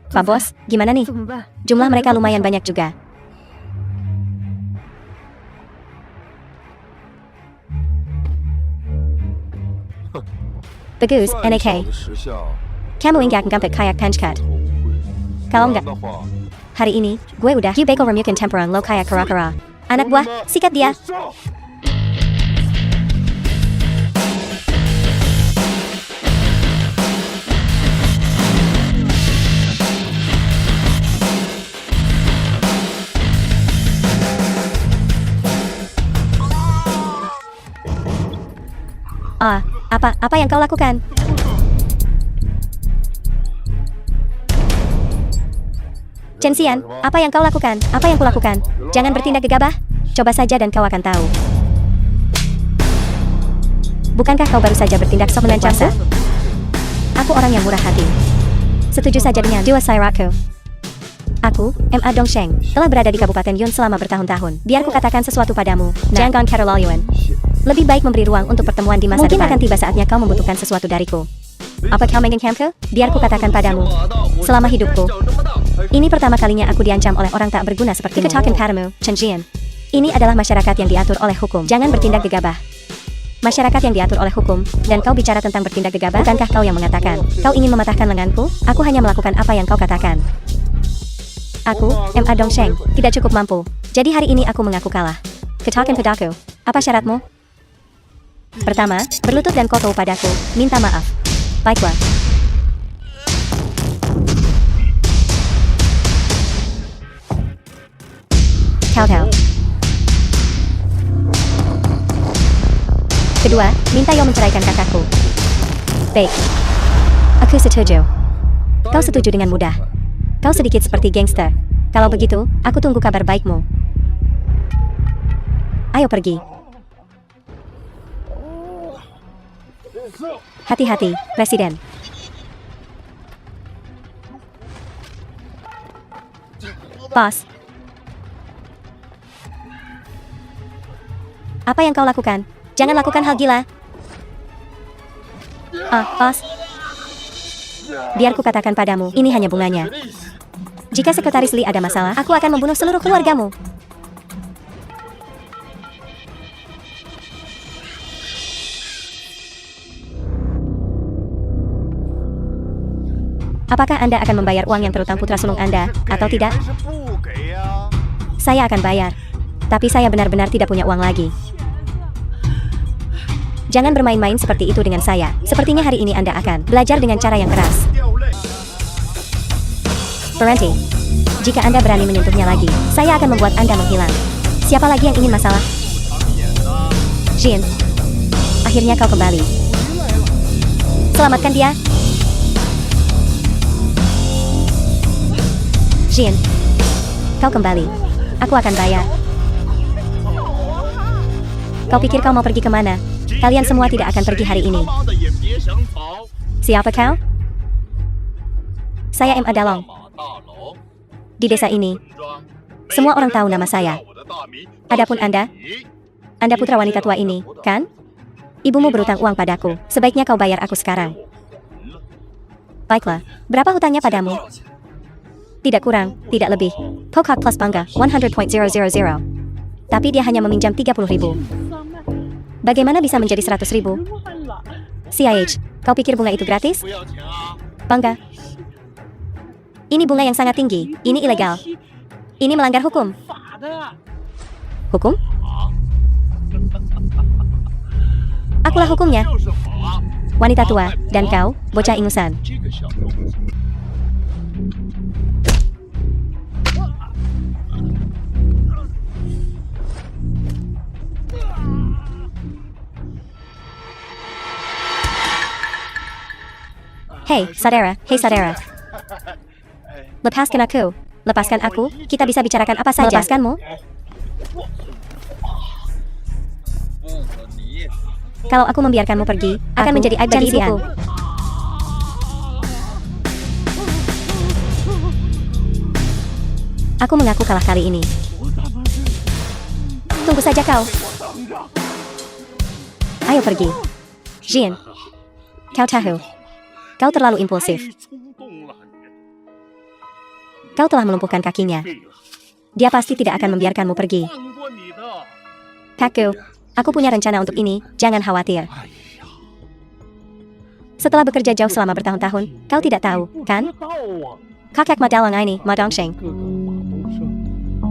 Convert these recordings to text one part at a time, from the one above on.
Pak Bos, gimana nih? Jumlah mereka lumayan banyak juga. Bagus, NAK. Kamu enggak nggampet kayak Penchkat. Kalau enggak, hari ini, gue udah bakal remukin temperan lo kayak kera-kera. Anak buah, sikat dia. Apa yang kau lakukan? Chen Xian, apa yang kau lakukan? Apa yang kulakukan? Jangan bertindak gegabah. Coba saja dan kau akan tahu. Bukankah kau baru saja bertindak sok mengancam? Aku orang yang murah hati. Setuju saja dengan dua syaratku. Aku, Ma Dongsheng, telah berada di Kabupaten Yun selama bertahun-tahun. Biar ku katakan sesuatu padamu, jangan keterlaluan. Lebih baik memberi ruang untuk pertemuan di masa depan. Mungkin akan tiba saatnya kau membutuhkan sesuatu dariku. Apa kau menginginkanku? Biar ku katakan padamu, selama hidupku, ini pertama kalinya aku diancam oleh orang tak berguna seperti ketakan padamu, Chen Jian. Ini adalah masyarakat yang diatur oleh hukum. Jangan bertindak gegabah. Masyarakat yang diatur oleh hukum, dan kau bicara tentang bertindak gegabah? Bukankah kau yang mengatakan, kau ingin mematahkan lenganku? Aku hanya melakukan apa yang kau katakan. Aku, Ma Dongsheng, tidak cukup mampu. Jadi hari ini aku mengaku kalah. Katakan padaku, apa syaratmu? Pertama, berlutut dan koto padaku, minta maaf. Baiklah. Kau. Kedua, minta Yo menceraikan kakakku. Baik. Aku setuju. Kau setuju dengan mudah. Kau sedikit seperti gangster. Kalau begitu, aku tunggu kabar baikmu. Ayo pergi. Hati-hati, Presiden. Bos. Apa yang kau lakukan? Jangan lakukan hal gila. Bos. Biar ku katakan padamu, ini hanya bunganya. Jika Sekretaris Li ada masalah, aku akan membunuh seluruh keluargamu. Apakah Anda akan membayar uang yang terutang putra sulung Anda, atau tidak? Saya akan bayar. Tapi saya benar-benar tidak punya uang lagi. Jangan bermain-main seperti itu dengan saya. Sepertinya hari ini Anda akan belajar dengan cara yang keras. Berhenti. Jika Anda berani menyentuhnya lagi, saya akan membuat Anda menghilang. Siapa lagi yang ingin masalah? Jin. Akhirnya kau kembali. Selamatkan dia. Jin. Kau kembali. Aku akan bayar. Kau pikir kau mau pergi kemana? Kalian semua tidak akan pergi hari ini. Siapa kau? Saya Ma Dalong. Di desa ini, semua orang tahu nama saya. Adapun Anda putra wanita tua ini, kan? Ibumu berutang uang padaku. Sebaiknya kau bayar aku sekarang. Baiklah, berapa hutangnya padamu? Tidak kurang, tidak lebih. Pocock plus bangga, 100.000. Tapi dia hanya meminjam 30.000. Bagaimana bisa menjadi 100.000? CIH, kau pikir bunga itu gratis? Bangga. Ini bunga yang sangat tinggi. Ini ilegal. Ini melanggar hukum. Hukum? Akulah hukumnya. Wanita tua, dan kau, bocah ingusan. Hei, saudara. Lepaskan aku. Lepaskan aku, kita bisa bicarakan apa saja. Melepaskanmu? Kalau aku membiarkanmu pergi, akan menjadi aib bagi ibuku. Aku mengaku kalah kali ini. Tunggu saja kau. Ayo pergi. Jin. Kau tahu. Kau terlalu impulsif. Kau telah melumpuhkan kakinya. Dia pasti tidak akan membiarkanmu pergi. Kakku, aku punya rencana untuk ini, jangan khawatir. Setelah bekerja jauh selama bertahun-tahun, kau tidak tahu, kan? Kakak Madalang ini, Ma Dongsheng,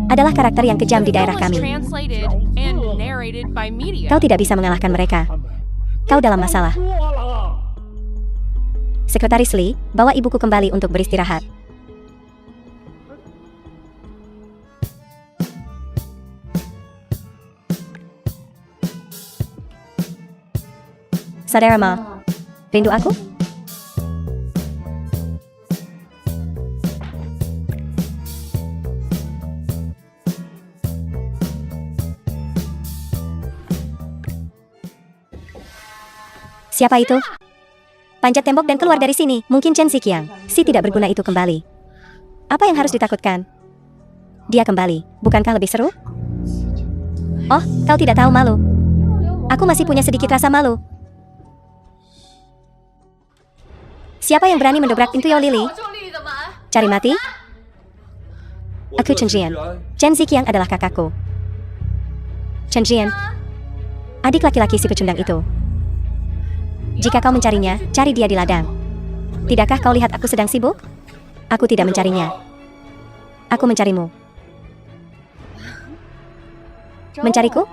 adalah karakter yang kejam di daerah kami. Kau tidak bisa mengalahkan mereka. Kau dalam masalah. Sekretaris Li, bawa ibuku kembali untuk beristirahat. Saudara Ma, rindu aku? Siapa itu? Panjat tembok dan keluar dari sini. Mungkin Chen Ziqiang. Si tidak berguna itu kembali. Apa yang harus ditakutkan? Dia kembali. Bukankah lebih seru? Oh, kau tidak tahu malu. Aku masih punya sedikit rasa malu. Siapa yang berani mendobrak pintu Yao Lili? Cari mati? Aku Chen Jian. Chen Ziqiang adalah kakakku. Chen Jian, adik laki-laki si pecundang itu. Jika kau mencarinya, cari dia di ladang. Tidakkah kau lihat aku sedang sibuk? Aku tidak mencarinya. Aku mencarimu. Mencariku?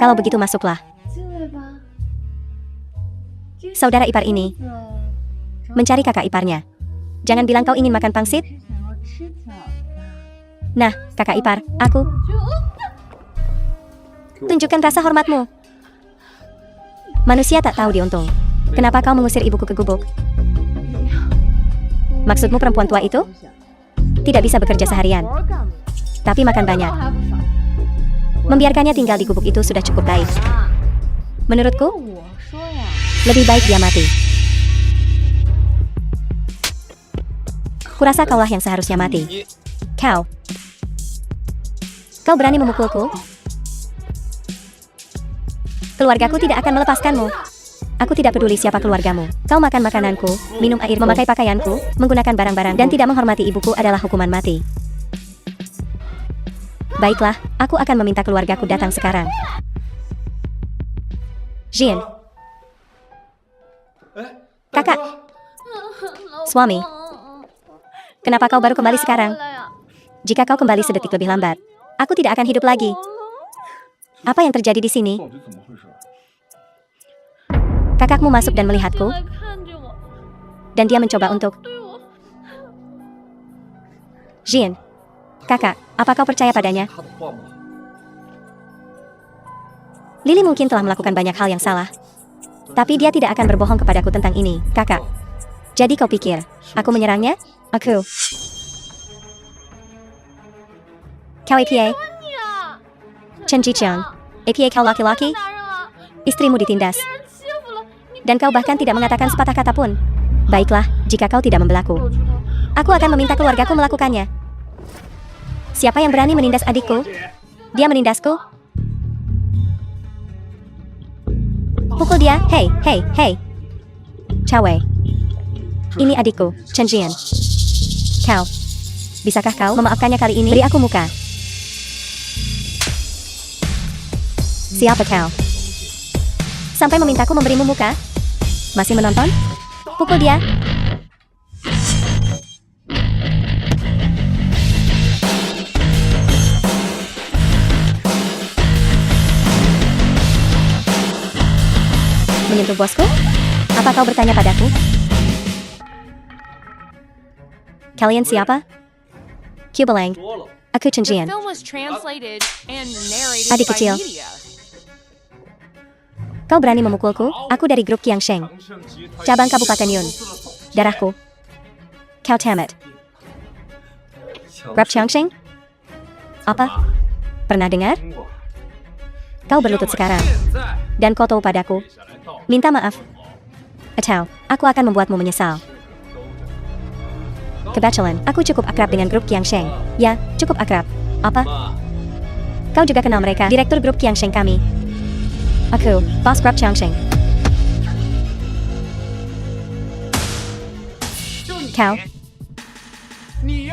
Kalau begitu masuklah. Saudara ipar ini mencari kakak iparnya. Jangan bilang kau ingin makan pangsit. Nah, kakak ipar, aku. Tunjukkan rasa hormatmu. Manusia tak tahu diuntung. Kenapa kau mengusir ibuku ke gubuk? Maksudmu perempuan tua itu? Tidak bisa bekerja seharian, tapi makan banyak. Membiarkannya tinggal di gubuk itu sudah cukup baik. Menurutku, lebih baik dia mati. Kurasa kaulah yang seharusnya mati. Kau berani memukulku? Keluargaku tidak akan melepaskanmu. Aku tidak peduli siapa keluargamu. Kau makan makananku, minum air, memakai pakaianku, menggunakan barang-barang, dan tidak menghormati ibuku adalah hukuman mati. Baiklah, aku akan meminta keluargaku datang sekarang. Jian. Kakak. Suami. Kenapa kau baru kembali sekarang? Jika kau kembali sedetik lebih lambat, aku tidak akan hidup lagi. Apa yang terjadi di sini? Kakakmu masuk dan melihatku, dan dia mencoba untuk... Jian, kakak, apa kau percaya padanya? Lily mungkin telah melakukan banyak hal yang salah, tapi dia tidak akan berbohong kepadaku tentang ini, kakak. Jadi kau pikir, aku menyerangnya? Aku. Kau APA? Chen Ziqiang, APA kau laki-laki? Istrimu ditindas. Dan kau bahkan tidak mengatakan sepatah kata pun. Baiklah, jika kau tidak membelaku, aku akan meminta keluargaku melakukannya. Siapa yang berani menindas adikku? Dia menindasku? Pukul dia, hei, hei, hei. Cawe. Ini adikku, Chen Jian. Kau, bisakah kau memaafkannya kali ini? Beri aku muka. Siapa kau? Sampai memintaku memberimu muka? Masih menonton? Pukul dia. Menyentuh bosku? Apa kau bertanya padaku? Kalian siapa? Kubelang. Aku Chen Jian. Adik kecil. Kau berani memukulku? Aku dari grup Qiangsheng, cabang Kabupaten Yun. Darahku. Kau tamat. Grup Qiangsheng? Apa? Pernah dengar? Kau berlutut sekarang, dan kau tahu padaku. Minta maaf. Atau, aku akan membuatmu menyesal. Kebetulan, aku cukup akrab dengan grup Qiangsheng. Ya, cukup akrab. Apa? Kau juga kenal mereka, direktur grup Qiangsheng kami. Aku, bos grup Qiangsheng. Kau.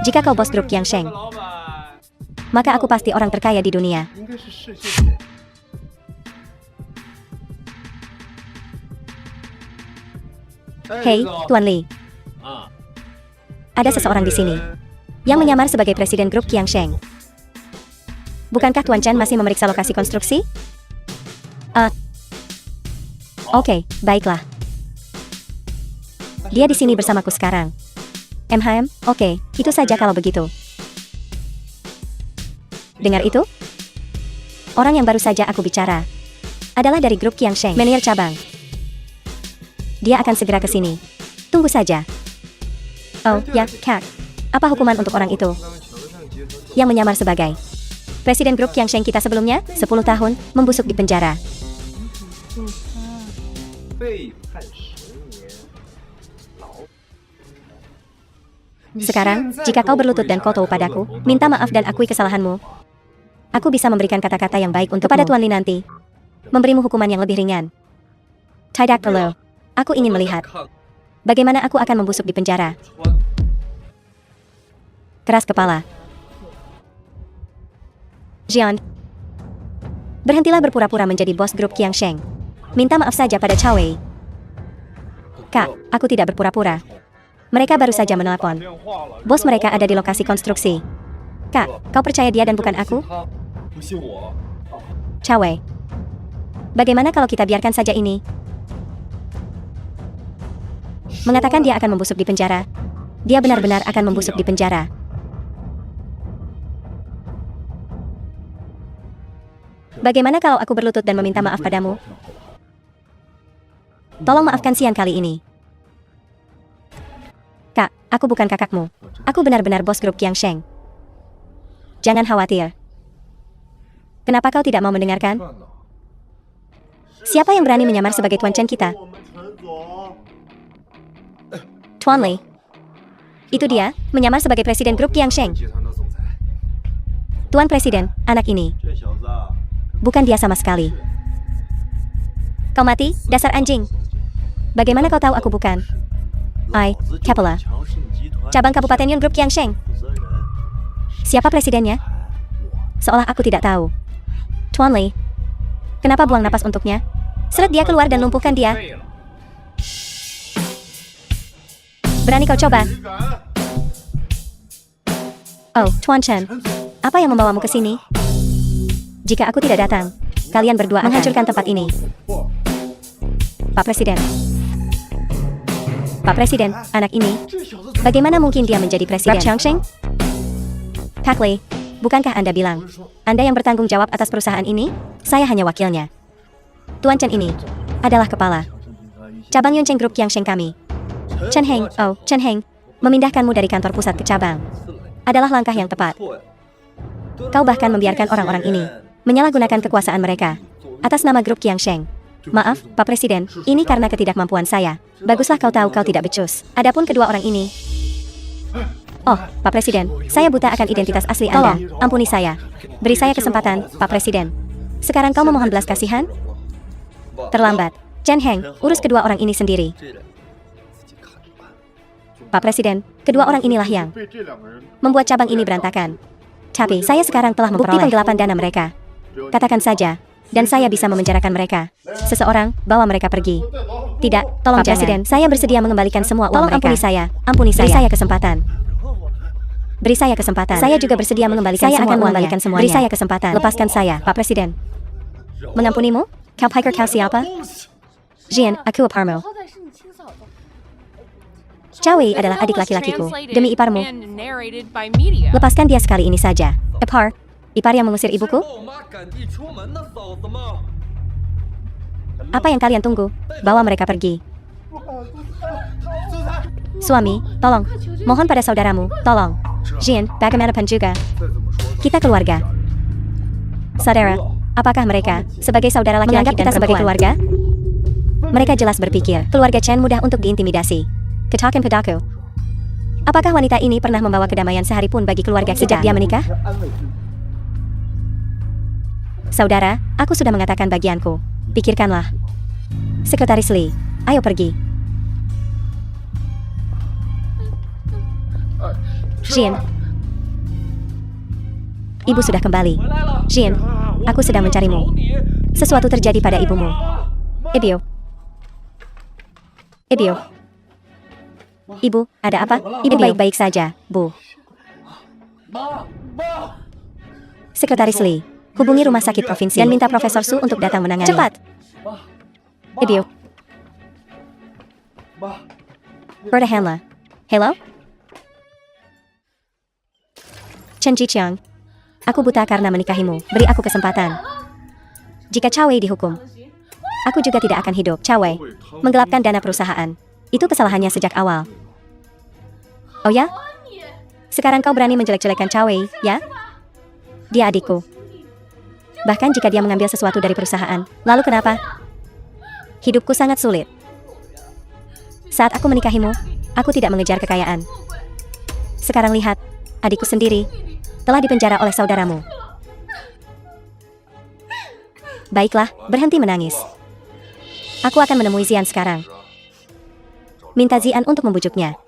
Jika kau bos grup Yang Sheng, maka aku pasti orang terkaya di dunia. Hei, Tuan Li. Ada seseorang di sini yang menyamar sebagai presiden grup Yang Sheng. Bukankah Tuan Chen masih memeriksa lokasi konstruksi? Oke, baiklah. Dia di sini bersamaku sekarang. Oke, itu saja kalau begitu. Dengar itu? Orang yang baru saja aku bicara adalah dari grup Yang Sheng, manajer cabang. Dia akan segera ke sini. Tunggu saja. Oh, ya, Kak. Apa hukuman untuk orang itu yang menyamar sebagai presiden grup Yang Sheng kita sebelumnya? 10 tahun, membusuk di penjara. Sekarang, jika kau berlutut dan kotor padaku, minta maaf dan akui kesalahanmu. Aku bisa memberikan kata-kata yang baik untuk kepada Tuan Li nanti. Memberimu hukuman yang lebih ringan. Tidak perlu. Aku ingin melihat bagaimana aku akan membusuk di penjara. Keras kepala. Jian, berhentilah berpura-pura menjadi bos grup Yang Sheng. Minta maaf saja pada Cao Wei. Kak, aku tidak berpura-pura. Mereka baru saja menelpon. Bos mereka ada di lokasi konstruksi. Kak, kau percaya dia dan bukan aku? Cao Wei, bagaimana kalau kita biarkan saja ini? Mengatakan dia akan membusuk di penjara. Dia benar-benar akan membusuk di penjara. Bagaimana kalau aku berlutut dan meminta maaf padamu? Tolong maafkan Xian kali ini. Kak, aku bukan kakakmu. Aku benar-benar bos grup Yang Sheng. Jangan khawatir. Kenapa kau tidak mau mendengarkan? Siapa yang berani menyamar sebagai Tuan Chen kita? Tuan Li. Itu dia, menyamar sebagai presiden grup Yang Sheng. Tuan Presiden, anak ini. Bukan dia sama sekali. Kau mati, dasar anjing. Bagaimana kau tahu aku bukan? Kepala cabang Kabupaten Yun Grup Yang Sheng. Siapa presidennya? Seolah aku tidak tahu. Tuan Li, kenapa buang napas untuknya? Seret dia keluar dan lumpuhkan dia. Berani kau coba? Oh, Tuan Chen, apa yang membawamu ke sini? Jika aku tidak datang, kalian berdua menghancurkan tempat ini. Pak Presiden. Pak Presiden, anak ini, bagaimana mungkin dia menjadi presiden? Yang Sheng? Kak Li, bukankah Anda bilang Anda yang bertanggung jawab atas perusahaan ini? Saya hanya wakilnya. Tuan Chen ini adalah kepala cabang Yun Cheng Grup Yang Sheng kami. Chen Heng, memindahkanmu dari kantor pusat ke cabang adalah langkah yang tepat. Kau bahkan membiarkan orang-orang ini menyalahgunakan kekuasaan mereka atas nama grup Yang Sheng. Maaf, Pak Presiden, ini karena ketidakmampuan saya. Baguslah kau tahu kau tidak becus. Adapun kedua orang ini... Oh, Pak Presiden, saya buta akan identitas asli Anda. Ampuni saya. Beri saya kesempatan, Pak Presiden. Sekarang kau memohon belas kasihan? Terlambat. Chen Heng, urus kedua orang ini sendiri. Pak Presiden, kedua orang inilah yang membuat cabang ini berantakan. Tapi saya sekarang telah memperoleh bukti penggelapan dana mereka. Katakan saja, dan saya bisa memenjarakan mereka. Seseorang, bawa mereka pergi. Tidak, tolong Pak Presiden, saya bersedia mengembalikan semua uang mereka. Ampuni saya. Beri saya kesempatan. Beri saya kesempatan. Saya juga bersedia mengembalikan semua uangnya. Saya akan mengembalikan semuanya. Beri saya kesempatan. Lepaskan saya, Pak Presiden. Mengampunimu? Kau pikir kau siapa? Jian, aku iparmu. Cao Wei adalah adik laki-lakiku. Demi iparmu. Lepaskan dia sekali ini saja. Ipar yang mengusir ibuku? Apa yang kalian tunggu? Bawa mereka pergi. Suami, tolong. Mohon pada saudaramu, tolong. Jian, bagaimanapun juga. Kita keluarga. Saudara, apakah mereka, sebagai saudara laki-laki kita sebagai keluarga? Mereka jelas berpikir, keluarga Chen mudah untuk diintimidasi. Katakan padaku. Apakah wanita ini pernah membawa kedamaian sehari pun bagi keluarga kita sejak dia menikah? Saudara, aku sudah mengatakan bagianku. Pikirkanlah. Sekretaris Li, ayo pergi. Jin. Ibu sudah kembali. Jin, aku sedang mencarimu. Sesuatu terjadi pada ibumu. Ibio. Ibio. Ibu, ada apa? Ibu baik-baik saja, Bu. Sekretaris Lee, hubungi rumah sakit provinsi dan minta Profesor Su untuk datang menangani. Cepat! Ibio. Berta Hanla. Hello? Chen Jiqiang. Aku buta karena menikahimu. Beri aku kesempatan. Jika Cao Wei dihukum, aku juga tidak akan hidup. Cao Wei menggelapkan dana perusahaan. Itu kesalahannya sejak awal. Oh ya? Sekarang kau berani menjelek-jelekan Cao Wei, ya? Dia adikku. Bahkan jika dia mengambil sesuatu dari perusahaan, lalu kenapa? Hidupku sangat sulit. Saat aku menikahimu, aku tidak mengejar kekayaan. Sekarang lihat, adikku sendiri telah dipenjara oleh saudaramu. Baiklah, berhenti menangis. Aku akan menemui Zian sekarang. Minta Zian untuk membujuknya.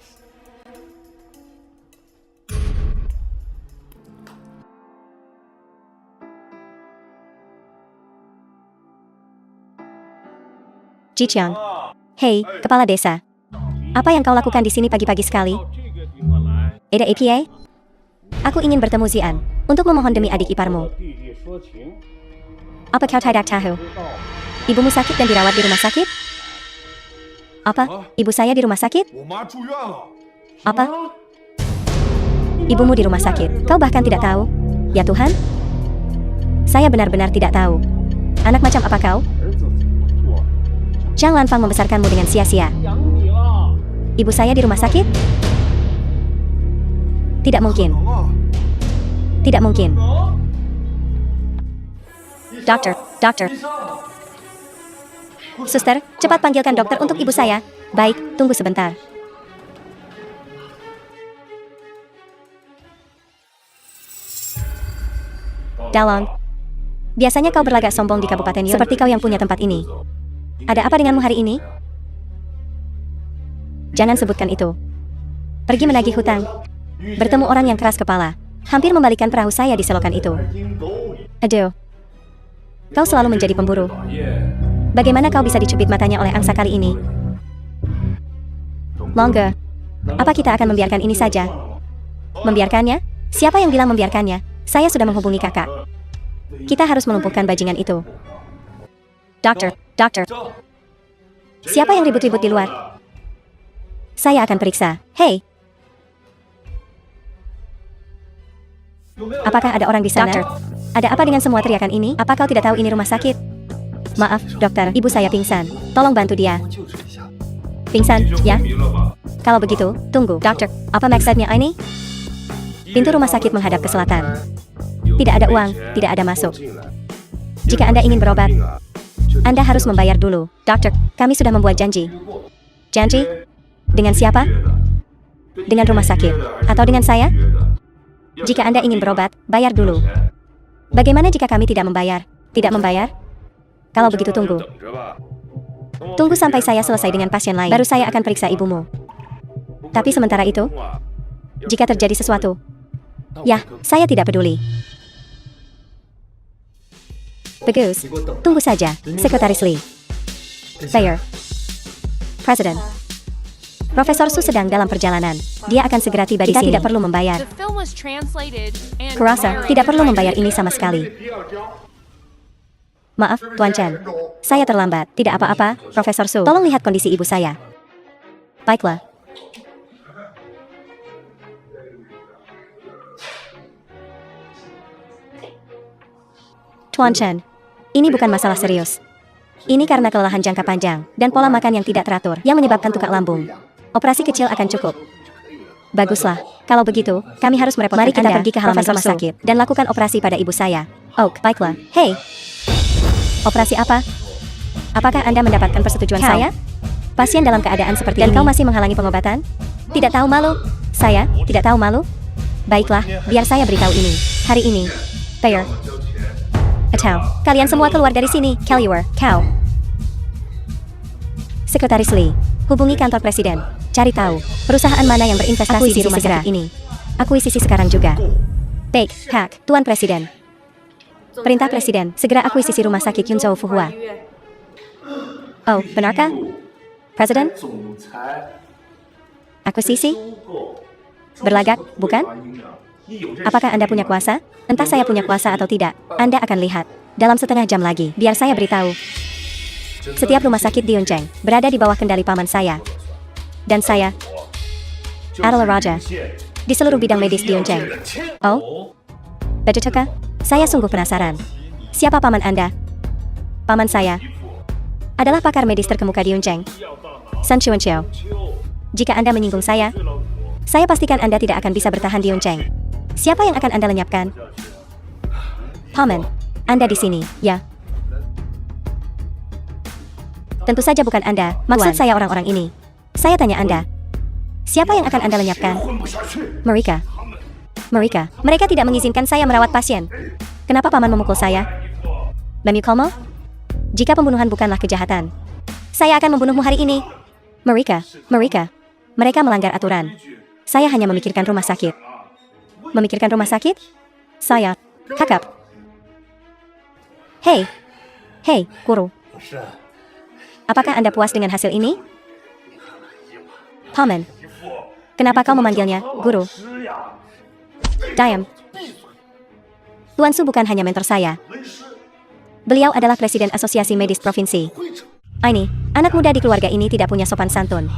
Jiqiang. Hei, kepala desa. Apa yang kau lakukan di sini pagi-pagi sekali? Ada APA? Aku ingin bertemu Zian untuk memohon demi adik iparmu. Apa kau tidak tahu? Ibumu sakit dan dirawat di rumah sakit? Apa? Ibu saya di rumah sakit? Apa? Ibumu di rumah sakit. Kau bahkan tidak tahu? Ya Tuhan? Saya benar-benar tidak tahu. Anak macam apa kau? Zhang Lanfang membesarkanmu dengan sia-sia. Ibu saya di rumah sakit? Tidak mungkin. Tidak mungkin. Dokter. Suster, cepat panggilkan dokter untuk ibu saya. Baik, tunggu sebentar. Dalong. Biasanya kau berlagak sombong di Kabupaten Yun, seperti kau yang punya tempat ini. Ada apa denganmu hari ini? Jangan sebutkan itu. Pergi menagih hutang. Bertemu orang yang keras kepala. Hampir membalikan perahu saya di selokan itu. Aduh. Kau selalu menjadi pemburu. Bagaimana kau bisa dicubit matanya oleh angsa kali ini? Longge. Apa kita akan membiarkan ini saja? Membiarkannya? Siapa yang bilang membiarkannya? Saya sudah menghubungi kakak. Kita harus melumpuhkan bajingan itu. Dokter. Siapa yang ribut-ribut di luar? Saya akan periksa. Hei. Apakah ada orang di sana? Ada apa dengan semua teriakan ini? Apa kau tidak tahu ini rumah sakit? Maaf, dokter. Ibu saya pingsan. Tolong bantu dia. Pingsan, ya? Kalau begitu, tunggu. Dokter, apa maksudnya ini? Pintu rumah sakit menghadap ke selatan. Tidak ada uang, tidak ada masuk. Jika Anda ingin berobat, Anda harus membayar dulu. Dokter, kami sudah membuat janji. Janji? Dengan siapa? Dengan rumah sakit? Atau dengan saya? Jika Anda ingin berobat, bayar dulu. Bagaimana jika kami tidak membayar? Tidak membayar? Kalau begitu tunggu. Tunggu sampai saya selesai dengan pasien lain. Baru saya akan periksa ibumu. Tapi sementara itu, jika terjadi sesuatu, ya, saya tidak peduli. Bagus. Tunggu saja, Sekretaris Lee. Bayer. Presiden. Profesor Su sedang dalam perjalanan. Dia akan segera tiba di sini. Kita tidak perlu membayar. Kurasa tidak perlu membayar ini sama sekali. Maaf, Tuan Chen. Saya terlambat. Tidak apa-apa, Profesor Su. Tolong lihat kondisi ibu saya. Baiklah. Tuan Chen, ini bukan masalah serius. Ini karena kelelahan jangka panjang dan pola makan yang tidak teratur yang menyebabkan tukak lambung. Operasi kecil akan cukup. Baguslah. Kalau begitu, kami harus merepotkan Anda. Mari kita pergi ke halaman rumah sakit dan lakukan operasi pada ibu saya. Oh, baiklah. Hei. Operasi apa? Apakah Anda mendapatkan persetujuan saya? Pasien dalam keadaan seperti ini. Dan kau masih menghalangi pengobatan? Tidak tahu malu? Saya tidak tahu malu? Baiklah, biar saya beritahu ini. Hari ini, Bayer. Atau, kalian semua keluar dari sini. Kellywer, kau. Sekretaris Lee, hubungi kantor presiden. Cari tahu, perusahaan mana yang berinvestasi di rumah sakit ini. Akuisisi sekarang juga. Baik, Pak, Tuan Presiden. Perintah Presiden, segera akuisisi rumah sakit Yunzhou Fuhua. Oh, benarkah? Presiden? Akuisisi? Berlagak, bukan? Apakah Anda punya kuasa? Entah saya punya kuasa atau tidak, Anda akan lihat. Dalam setengah jam lagi, biar saya beritahu. Setiap rumah sakit di Yuncheng berada di bawah kendali paman saya. Dan saya adalah raja di seluruh bidang medis di Yuncheng. Oh? Begituka? Saya sungguh penasaran. Siapa paman Anda? Paman saya adalah pakar medis terkemuka di Yuncheng, San Chuanqiao. Jika Anda menyinggung saya pastikan Anda tidak akan bisa bertahan di Yuncheng. Siapa yang akan Anda lenyapkan? Paman, Anda di sini, ya? Tentu saja bukan Anda, maksud saya orang-orang ini. Saya tanya Anda, siapa yang akan Anda lenyapkan? Mereka tidak mengizinkan saya merawat pasien. Kenapa paman memukul saya? Memukul? Jika pembunuhan bukanlah kejahatan, saya akan membunuhmu hari ini. Mereka melanggar aturan. Saya hanya memikirkan rumah sakit. Memikirkan rumah sakit? Saya, kakap. Hei, guru. Apakah Anda puas dengan hasil ini? Paman, kenapa kau memanggilnya guru? Diam. Tuan Su bukan hanya mentor saya. Beliau adalah presiden Asosiasi Medis Provinsi. Ini, anak muda di keluarga ini tidak punya sopan santun.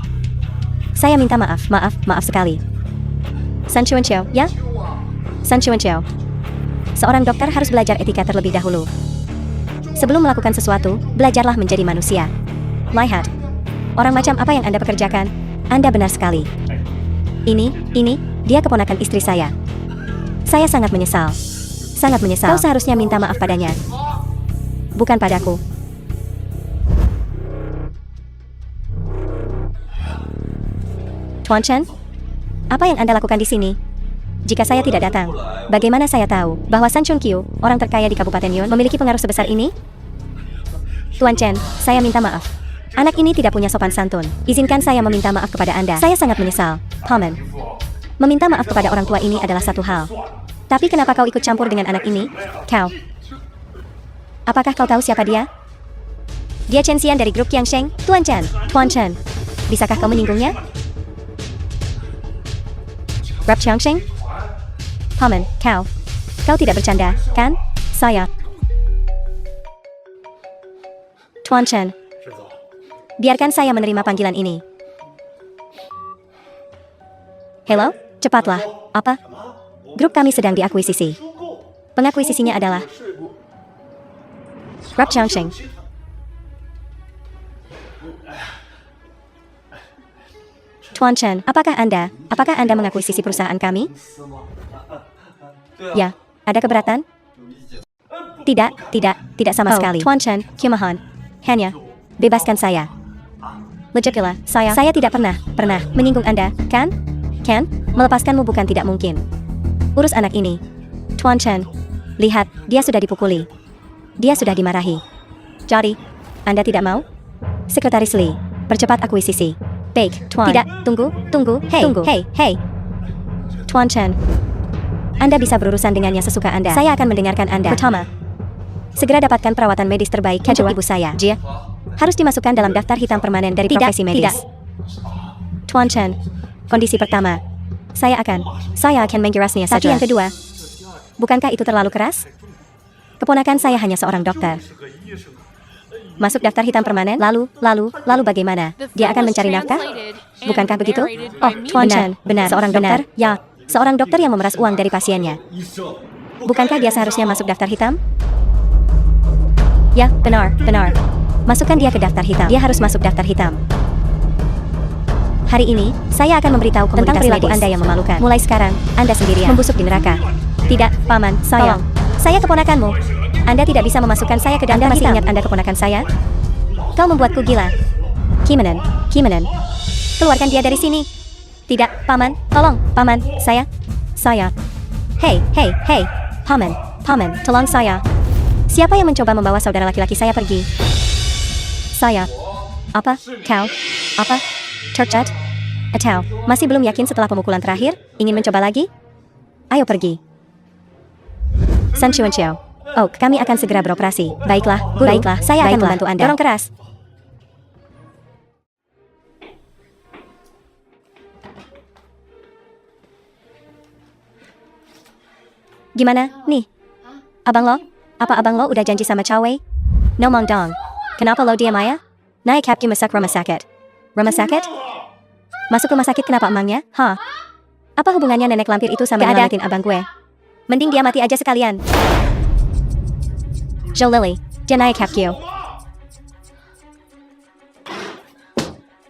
Saya minta maaf sekali. San Chuanqiao, ya? San Chuanqiao. Seorang dokter harus belajar etika terlebih dahulu. Sebelum melakukan sesuatu, belajarlah menjadi manusia. Lihat. Orang macam apa yang Anda pekerjakan? Anda benar sekali. Ini, dia keponakan istri saya. Saya sangat menyesal. Kau seharusnya minta maaf padanya. Bukan padaku. Tuan Chen, apa yang Anda lakukan di sini? Jika saya tidak datang, bagaimana saya tahu bahwa San Chuanqiao, orang terkaya di Kabupaten Yun, memiliki pengaruh sebesar ini? Tuan Chen, saya minta maaf. Anak ini tidak punya sopan santun. Izinkan saya meminta maaf kepada Anda. Saya sangat menyesal, Paman. Meminta maaf kepada orang tua ini adalah satu hal. Tapi kenapa kau ikut campur dengan anak ini? Kau. Apakah kau tahu siapa dia? Dia Chen Xian dari grup Qiangsheng. Tuan Chen. Bisakah kau menyinggungnya? Grup Qiangsheng? Paman, kau tidak bercanda, kan? Saya. Tuan Chen. Biarkan saya menerima panggilan ini. Hello, cepatlah. Apa? Grup kami sedang diakuisisi. Pengakuisisinya adalah Grup Qiangsheng. Tuan Chen, apakah Anda mengakuisisi perusahaan kami? Ya, ada keberatan? Tidak sama sekali. Tuan Chen, kumohon. Hanya, bebaskan saya. Logiklah, saya tidak pernah menyinggung Anda, kan? Melepaskanmu bukan tidak mungkin. Urus anak ini. Tuan Chen, lihat, dia sudah dipukuli. Dia sudah dimarahi. Jadi, Anda tidak mau? Sekretaris Li, percepat akuisisi. Baik, Tuan. Tidak, tunggu. Hei. Tuan Chen, Anda bisa berurusan dengannya sesuka Anda. Saya akan mendengarkan Anda. Pertama, segera dapatkan perawatan medis terbaik untuk ibu saya. Jia, harus dimasukkan dalam daftar hitam permanen dari profesi medis. Tuan Chen, kondisi pertama, saya akan menggirasnya saja. Tapi yang kedua, bukankah itu terlalu keras? Keponakan saya hanya seorang dokter. Masuk daftar hitam permanen, lalu bagaimana? Dia akan mencari nafkah? Bukankah begitu? Oh, Tuan Chen, benar. Seorang dokter? Ya, seorang dokter yang memeras uang dari pasiennya. Bukankah dia seharusnya masuk daftar hitam? Ya, benar. Masukkan dia ke daftar hitam. Dia harus masuk daftar hitam. Hari ini, saya akan memberitahu tentang perilaku Anda yang memalukan. Mulai sekarang, Anda sendirian membusuk di neraka. Tidak, Paman, tolong. Saya keponakanmu. Anda tidak bisa memasukkan saya ke daftar hitam. Anda masih ingat Anda keponakan saya? Kau membuatku gila. Kimenon. Keluarkan dia dari sini. Tidak, Paman, tolong. Paman, saya. Hei. Paman, tolong saya. Siapa yang mencoba membawa saudara laki-laki saya pergi? Saya. Apa? Kau? Apa? Tercat? Atau masih belum yakin setelah pemukulan terakhir? Ingin mencoba lagi? Ayo pergi. San Chuan Xiao. Oh, kami akan segera beroperasi. Baiklah, guru. Baiklah, saya akan membantu Anda. Dorong keras. Gimana, nih? Abang lo? Apa abang lo udah janji sama Chow Wei? No Mong Dong. Kenapa lo diam ya? Naik Capcom masuk rumah sakit. Rumah sakit? Masuk rumah sakit kenapa emangnya? Hah? Apa hubungannya nenek lampir itu sama nyelamatin abang gue? Mending dia mati aja sekalian. Zhou Lily, dia naik Capcom.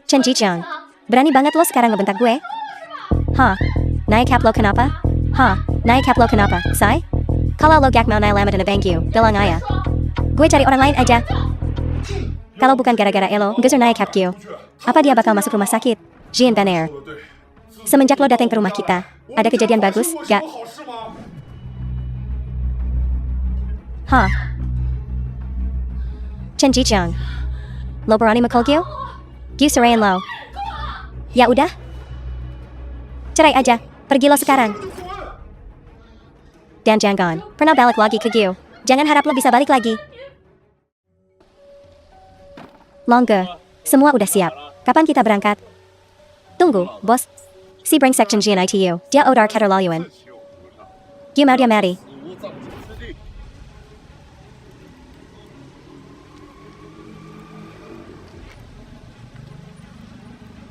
Chen Jichang, berani banget lo sekarang ngebentak gue? Hah? Naik Cap lo kenapa? Hah? Naik Cap lo kenapa, say? Kalau lo gak mau naik lama dan bangku, bilang ayah. Gue cari orang lain aja. Kalau bukan gara-gara Elo, geser naik Capcom. Apa dia bakal masuk rumah sakit? Jean Benair. Semenjak lo datang ke rumah kita, ada kejadian bagus, gak? Hah? Chen Jichang. Lo berani mukul Gyu? Gyu serain lo. Ya udah. Cerai aja, pergi lo sekarang. Dan jangan pernah balik lagi ke Gyu. Jangan harap lo bisa balik lagi. Longge, semua udah siap. Kapan kita berangkat? Tunggu, bos. Si brengsek Chen Jian itu, dia odar keterlaluan. Gyu mau dia mati.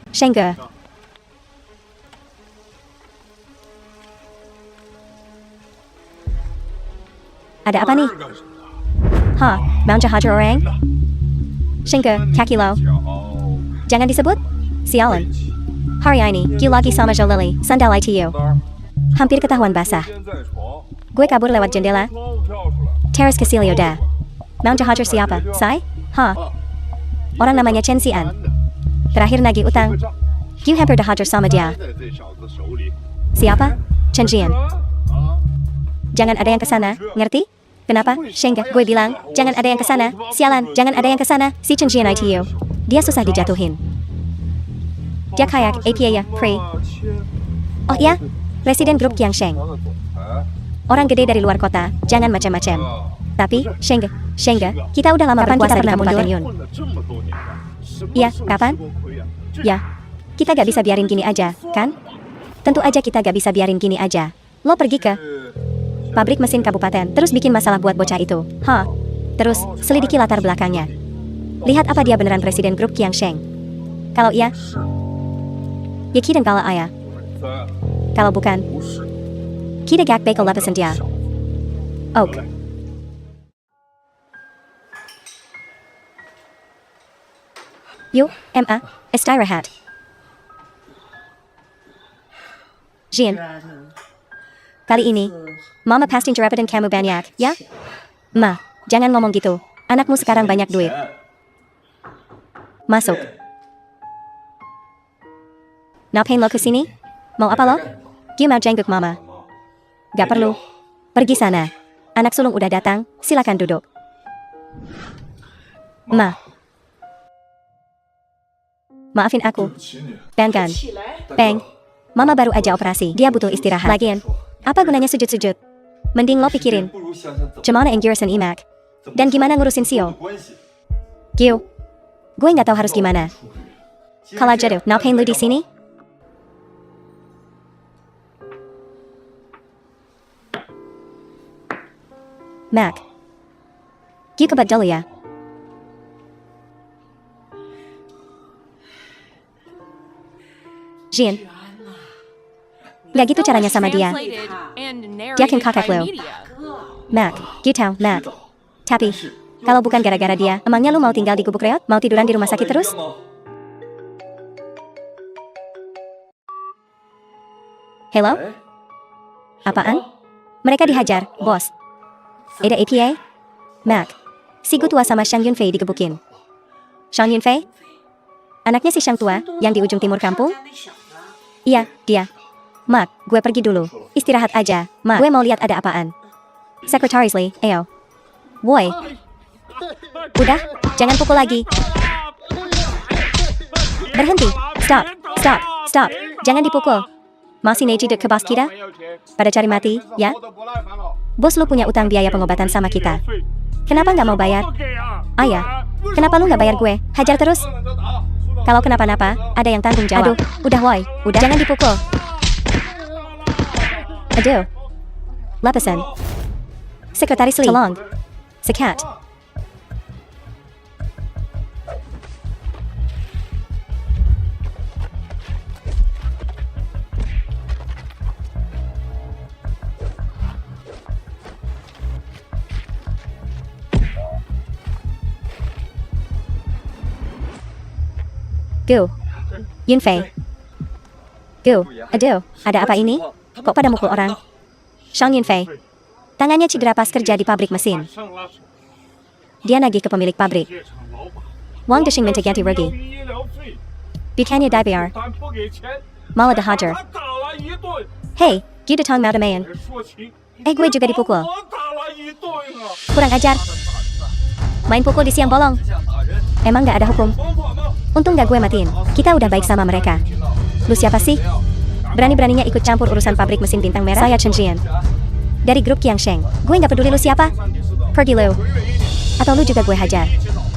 Shengge. Ada apa nih? Hah, mau hajar orang? Shengge, kaki lo. Jangan disebut? Sialan. Hari ini, Gyu lagi sama Zhou Lily, sandal itu. Hampir ketahuan basah. Gue kabur lewat jendela. Teras ke Silio dah. Mau hajar siapa, say? Hah? Orang namanya Chen Xian. Terakhir nagih utang. Gyu hampir dihajar sama dia. Siapa? Chen Jian. Jangan ada yang kesana, ngerti? Kenapa? Shengge, gue bilang, jangan ada yang kesana. Sialan, jangan ada yang kesana. Si Chen Jian itu. Dia susah dijatuhin. Dia kayak APA ya, Pri. Oh iya? Presiden grup Qiangsheng. Orang gede dari luar kota, jangan macam-macam. Tapi, Shengge, kita udah lama berkuasa di Kabupaten Yun. Iya, kapan? Ya, kita gak bisa biarin gini aja, kan? Tentu aja kita gak bisa biarin gini aja. Lo pergi ke pabrik mesin kabupaten, terus bikin masalah buat bocah itu. Hah? Terus, selidiki latar belakangnya. Lihat apa dia beneran presiden grup Qiangsheng. Kalau iya, ya kita kalau ayah. Kalau bukan, kita gak bakal lepasin dia. Oke. Yuk, Emma, istirahat. Jean, kali ini, Mama pasti jerepetin kamu banyak, ya? Ma, jangan ngomong gitu. Anakmu sekarang banyak duit. Masuk. Ngapain lo kesini? Mau apa lo? Gyu mau jengguk Mama. Gak perlu. Pergi sana. Anak sulung udah datang, silakan duduk. Ma. Maafin aku. Bang. Mama baru aja operasi, dia butuh istirahat. Lagian, apa gunanya sujud-sujud? Mending lo pikirin. Gimana Ingirisan Imak? Dan gimana ngurusin Sio? Gyu, gue nggak tahu harus gimana. Kalau jatuh, ngapain lu di sini? Mac. Gyu kebat dulu ya. Jean. Gak gitu caranya sama dia. Dia kan kakak lo. Mac, Gyu tahu, Mac. Tapi, kalau bukan gara-gara dia, emangnya lu mau tinggal di gubuk reot? Mau tiduran di rumah sakit terus? Hello? Apaan? Mereka dihajar, bos. Ada APA? Mac, si Gu tua sama Shang Yunfei digebukin. Shang Yunfei? Anaknya si Shang tua, yang di ujung timur kampung? Iya, dia. Mak, gue pergi dulu. Istirahat aja, Mak. Gue mau lihat ada apaan. Sekretaris Lee, ayo. Woi. Udah, jangan pukul lagi. Berhenti. Stop. Jangan dipukul. Masih nejidek ke bos kita? Pada cari mati, ya? Bos lu punya utang biaya pengobatan sama kita. Kenapa nggak mau bayar? Ayah, kenapa lu nggak bayar gue? Hajar terus. Kalau kenapa-napa, ada yang tanggung jawab. Aduh, udah woi, udah. Jangan dipukul. Aduh. Lepasan. Sekretaris Lee. Tolong. Sekat. Gu. Yunfei. Gu. Aduh, ada apa ini? Kok pada mukul orang? Shang Yunfei. Tangannya cedera pas kerja di pabrik mesin. Dia nagih ke pemilik pabrik. Wang Desheng minta ganti rugi. Bukannya dibayar. Malah dihajar. Hei, gitu tong mau demain. Gue juga dipukul. Kurang ajar. Main pukul di siang bolong. Emang gak ada hukum? Untung gak gue matiin. Kita udah baik sama mereka. Lu siapa sih? Berani-beraninya ikut campur urusan pabrik mesin bintang merah? Saya Chen Jian. Dari grup Qiangsheng. Gue gak peduli lu siapa. Pergi lu. Atau lu juga gue hajar.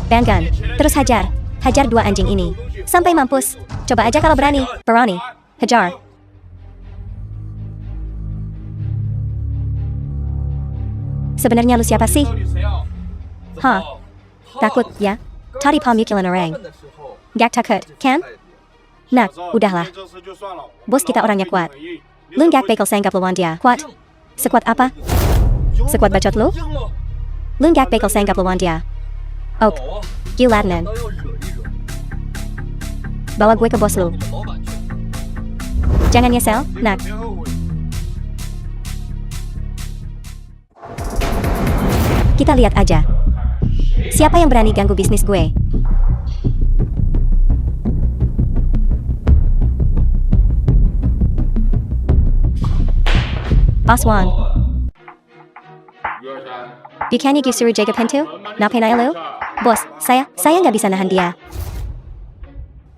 Banggan. Terus hajar. Hajar dua anjing ini. Sampai mampus. Coba aja kalau berani. Berani. Hajar. Sebenarnya lu siapa sih? Hah? Takut, ya? Tadi pemukulan orang. Gak takut, kan? Nah, udahlah. Bos kita orangnya kuat. Lu gak bakal sanggap lawan dia. Kuat? Sekuat apa? Sekuat bacot lu? Lu gak bakal sanggap lawan dia. Ok. Giladanan. Bawa gue ke bos lu. Jangan nyesel, nak. Kita lihat aja. Siapa yang berani ganggu bisnis gue? Boss Wang. Bukannya gue suruh jaga pintu? Ngapain aja lu? Bos, saya nggak bisa nahan dia.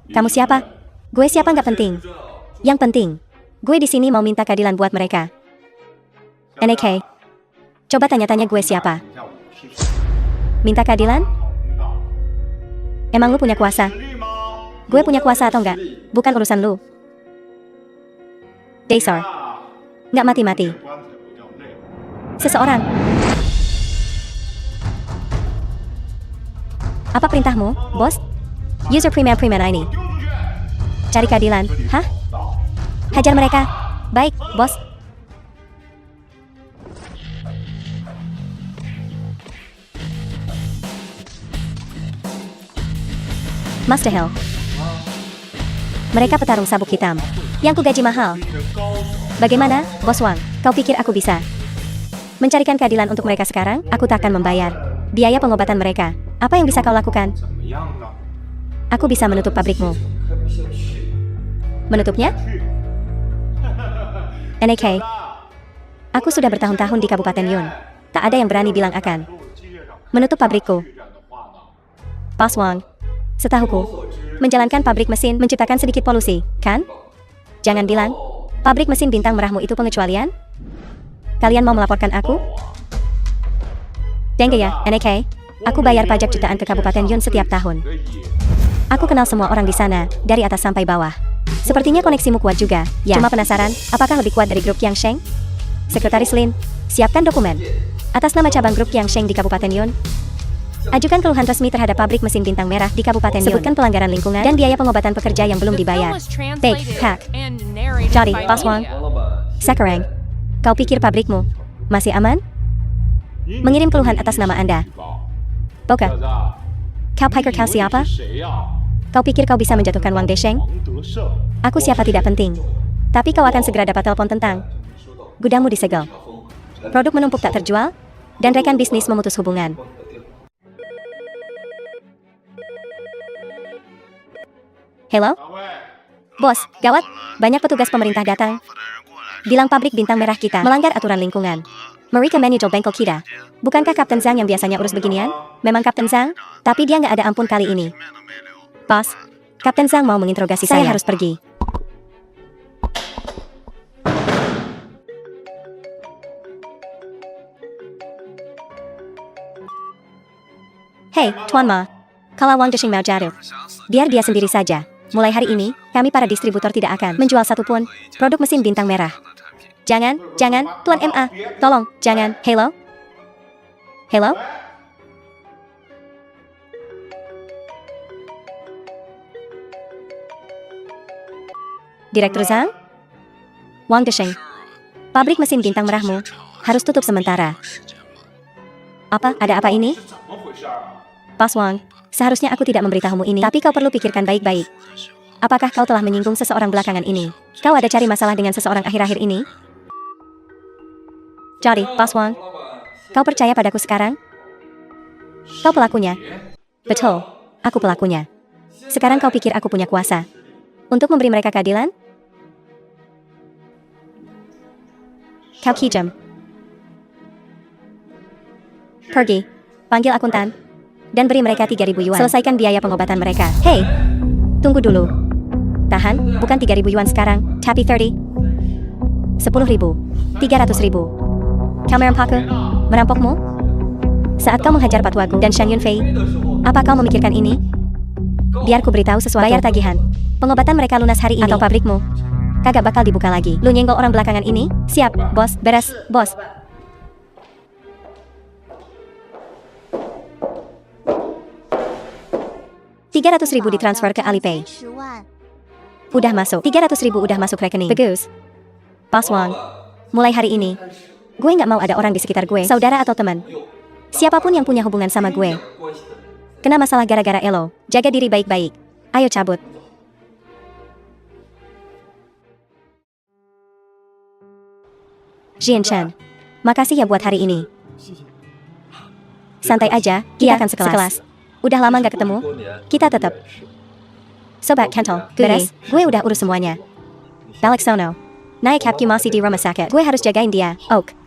Kamu siapa? Gue siapa nggak penting. Yang penting, gue di sini mau minta keadilan buat mereka. NAK. Coba tanya-tanya gue siapa. Minta keadilan? Emang lu punya kuasa? Gue punya kuasa atau enggak? Bukan urusan lu. Dasar. Nggak mati-mati. Seseorang. Apa perintahmu, bos? User Premier ini. Cari keadilan, hah? Hajar mereka. Baik, bos. Master Hill. Mereka petarung sabuk hitam. Yang ku gaji mahal. Bagaimana, Bos Wang? Kau pikir aku bisa mencarikan keadilan untuk mereka sekarang? Aku takkan membayar biaya pengobatan mereka. Apa yang bisa kau lakukan? Aku bisa menutup pabrikmu. Menutupnya? NAK. Aku sudah bertahun-tahun di Kabupaten Yun. Tak ada yang berani bilang akan menutup pabrikku. Bos Wang. Setahuku, menjalankan pabrik mesin menciptakan sedikit polusi, kan? Jangan bilang, pabrik mesin bintang merahmu itu pengecualian? Kalian mau melaporkan aku? Dengge ya, NAK. Aku bayar pajak jutaan ke Kabupaten Yun setiap tahun. Aku kenal semua orang di sana, dari atas sampai bawah. Sepertinya koneksimu kuat juga, ya. Cuma penasaran, apakah lebih kuat dari grup Qiangsheng? Sekretaris Lin, siapkan dokumen. Atas nama cabang grup Qiangsheng di Kabupaten Yun. Ajukan keluhan resmi terhadap pabrik mesin bintang merah di Kabupaten Yun. Sebutkan pelanggaran lingkungan dan biaya pengobatan pekerja yang belum dibayar. Baik, Kak. Jadi, Boss Wang. Sekarang, kau pikir pabrikmu masih aman? Mengirim keluhan atas nama Anda. Boka. Kau pikir kau siapa? Kau pikir kau bisa menjatuhkan Wang Desheng? Aku siapa tidak penting. Tapi kau akan segera dapat telepon tentang gudangmu disegel. Produk menumpuk tak terjual, dan rekan bisnis memutus hubungan. Halo? Bos, gawat. Banyak petugas pemerintah datang. Bilang pabrik bintang merah kita melanggar aturan lingkungan. Mereka manajer bengkel kita. Bukankah Kapten Zhang yang biasanya urus beginian? Memang Kapten Zhang? Tapi dia nggak ada ampun kali ini. Bos, Kapten Zhang mau menginterogasi saya. Harus pergi. Hei, Tuan Ma. Kalau Wang Desheng mau jatuh, biar dia sendiri saja. Mulai hari ini, kami para distributor tidak akan menjual satupun produk mesin bintang merah. Jangan, Tuan MA. Tolong, jangan. Hello? Hello? Direktur Zhang? Wang Desheng. Pabrik mesin bintang merahmu harus tutup sementara. Apa? Ada apa ini? Pas Wang, seharusnya aku tidak memberitahumu ini, tapi kau perlu pikirkan baik-baik. Apakah kau telah menyinggung seseorang belakangan ini? Kau ada cari masalah dengan seseorang akhir-akhir ini? Jadi, Pas Wang, kau percaya padaku sekarang? Kau pelakunya. Betul, aku pelakunya. Sekarang kau pikir aku punya kuasa untuk memberi mereka keadilan? Kau kijam. Pergi, panggil akuntan, dan beri mereka 3.000 yuan. Selesaikan biaya pengobatan mereka. Hei, tunggu dulu. Tahan, bukan 3.000 yuan sekarang, tapi 30. 10.000. 300.000. Kau merampokku? Merampokmu? Saat kau menghajar Patwagu dan Shang Yunfei, apa kau memikirkan ini? Biar ku beritahu sesuatu. Bayar tagihan. Pengobatan mereka lunas hari ini. Atau pabrikmu kagak bakal dibuka lagi. Lu nyenggol orang belakangan ini? Siap, bos. Beres, bos. $300.000 ditransfer ke Alipay. Udah masuk. 300.000 udah masuk rekening. Bagus. Pas Wang, mulai hari ini, gue nggak mau ada orang di sekitar gue, saudara atau teman, siapapun yang punya hubungan sama gue, kena masalah gara-gara elo. Jaga diri baik-baik. Ayo cabut. Jian Chen, makasih ya buat hari ini. Santai aja, kita akan sekelas. Udah lama gak ketemu, kita tetap. Sobat Kentol, beres, gue udah urus semuanya. Balik sono. Naik Hapki masih di rumah sakit. Gue harus jagain dia, Oak.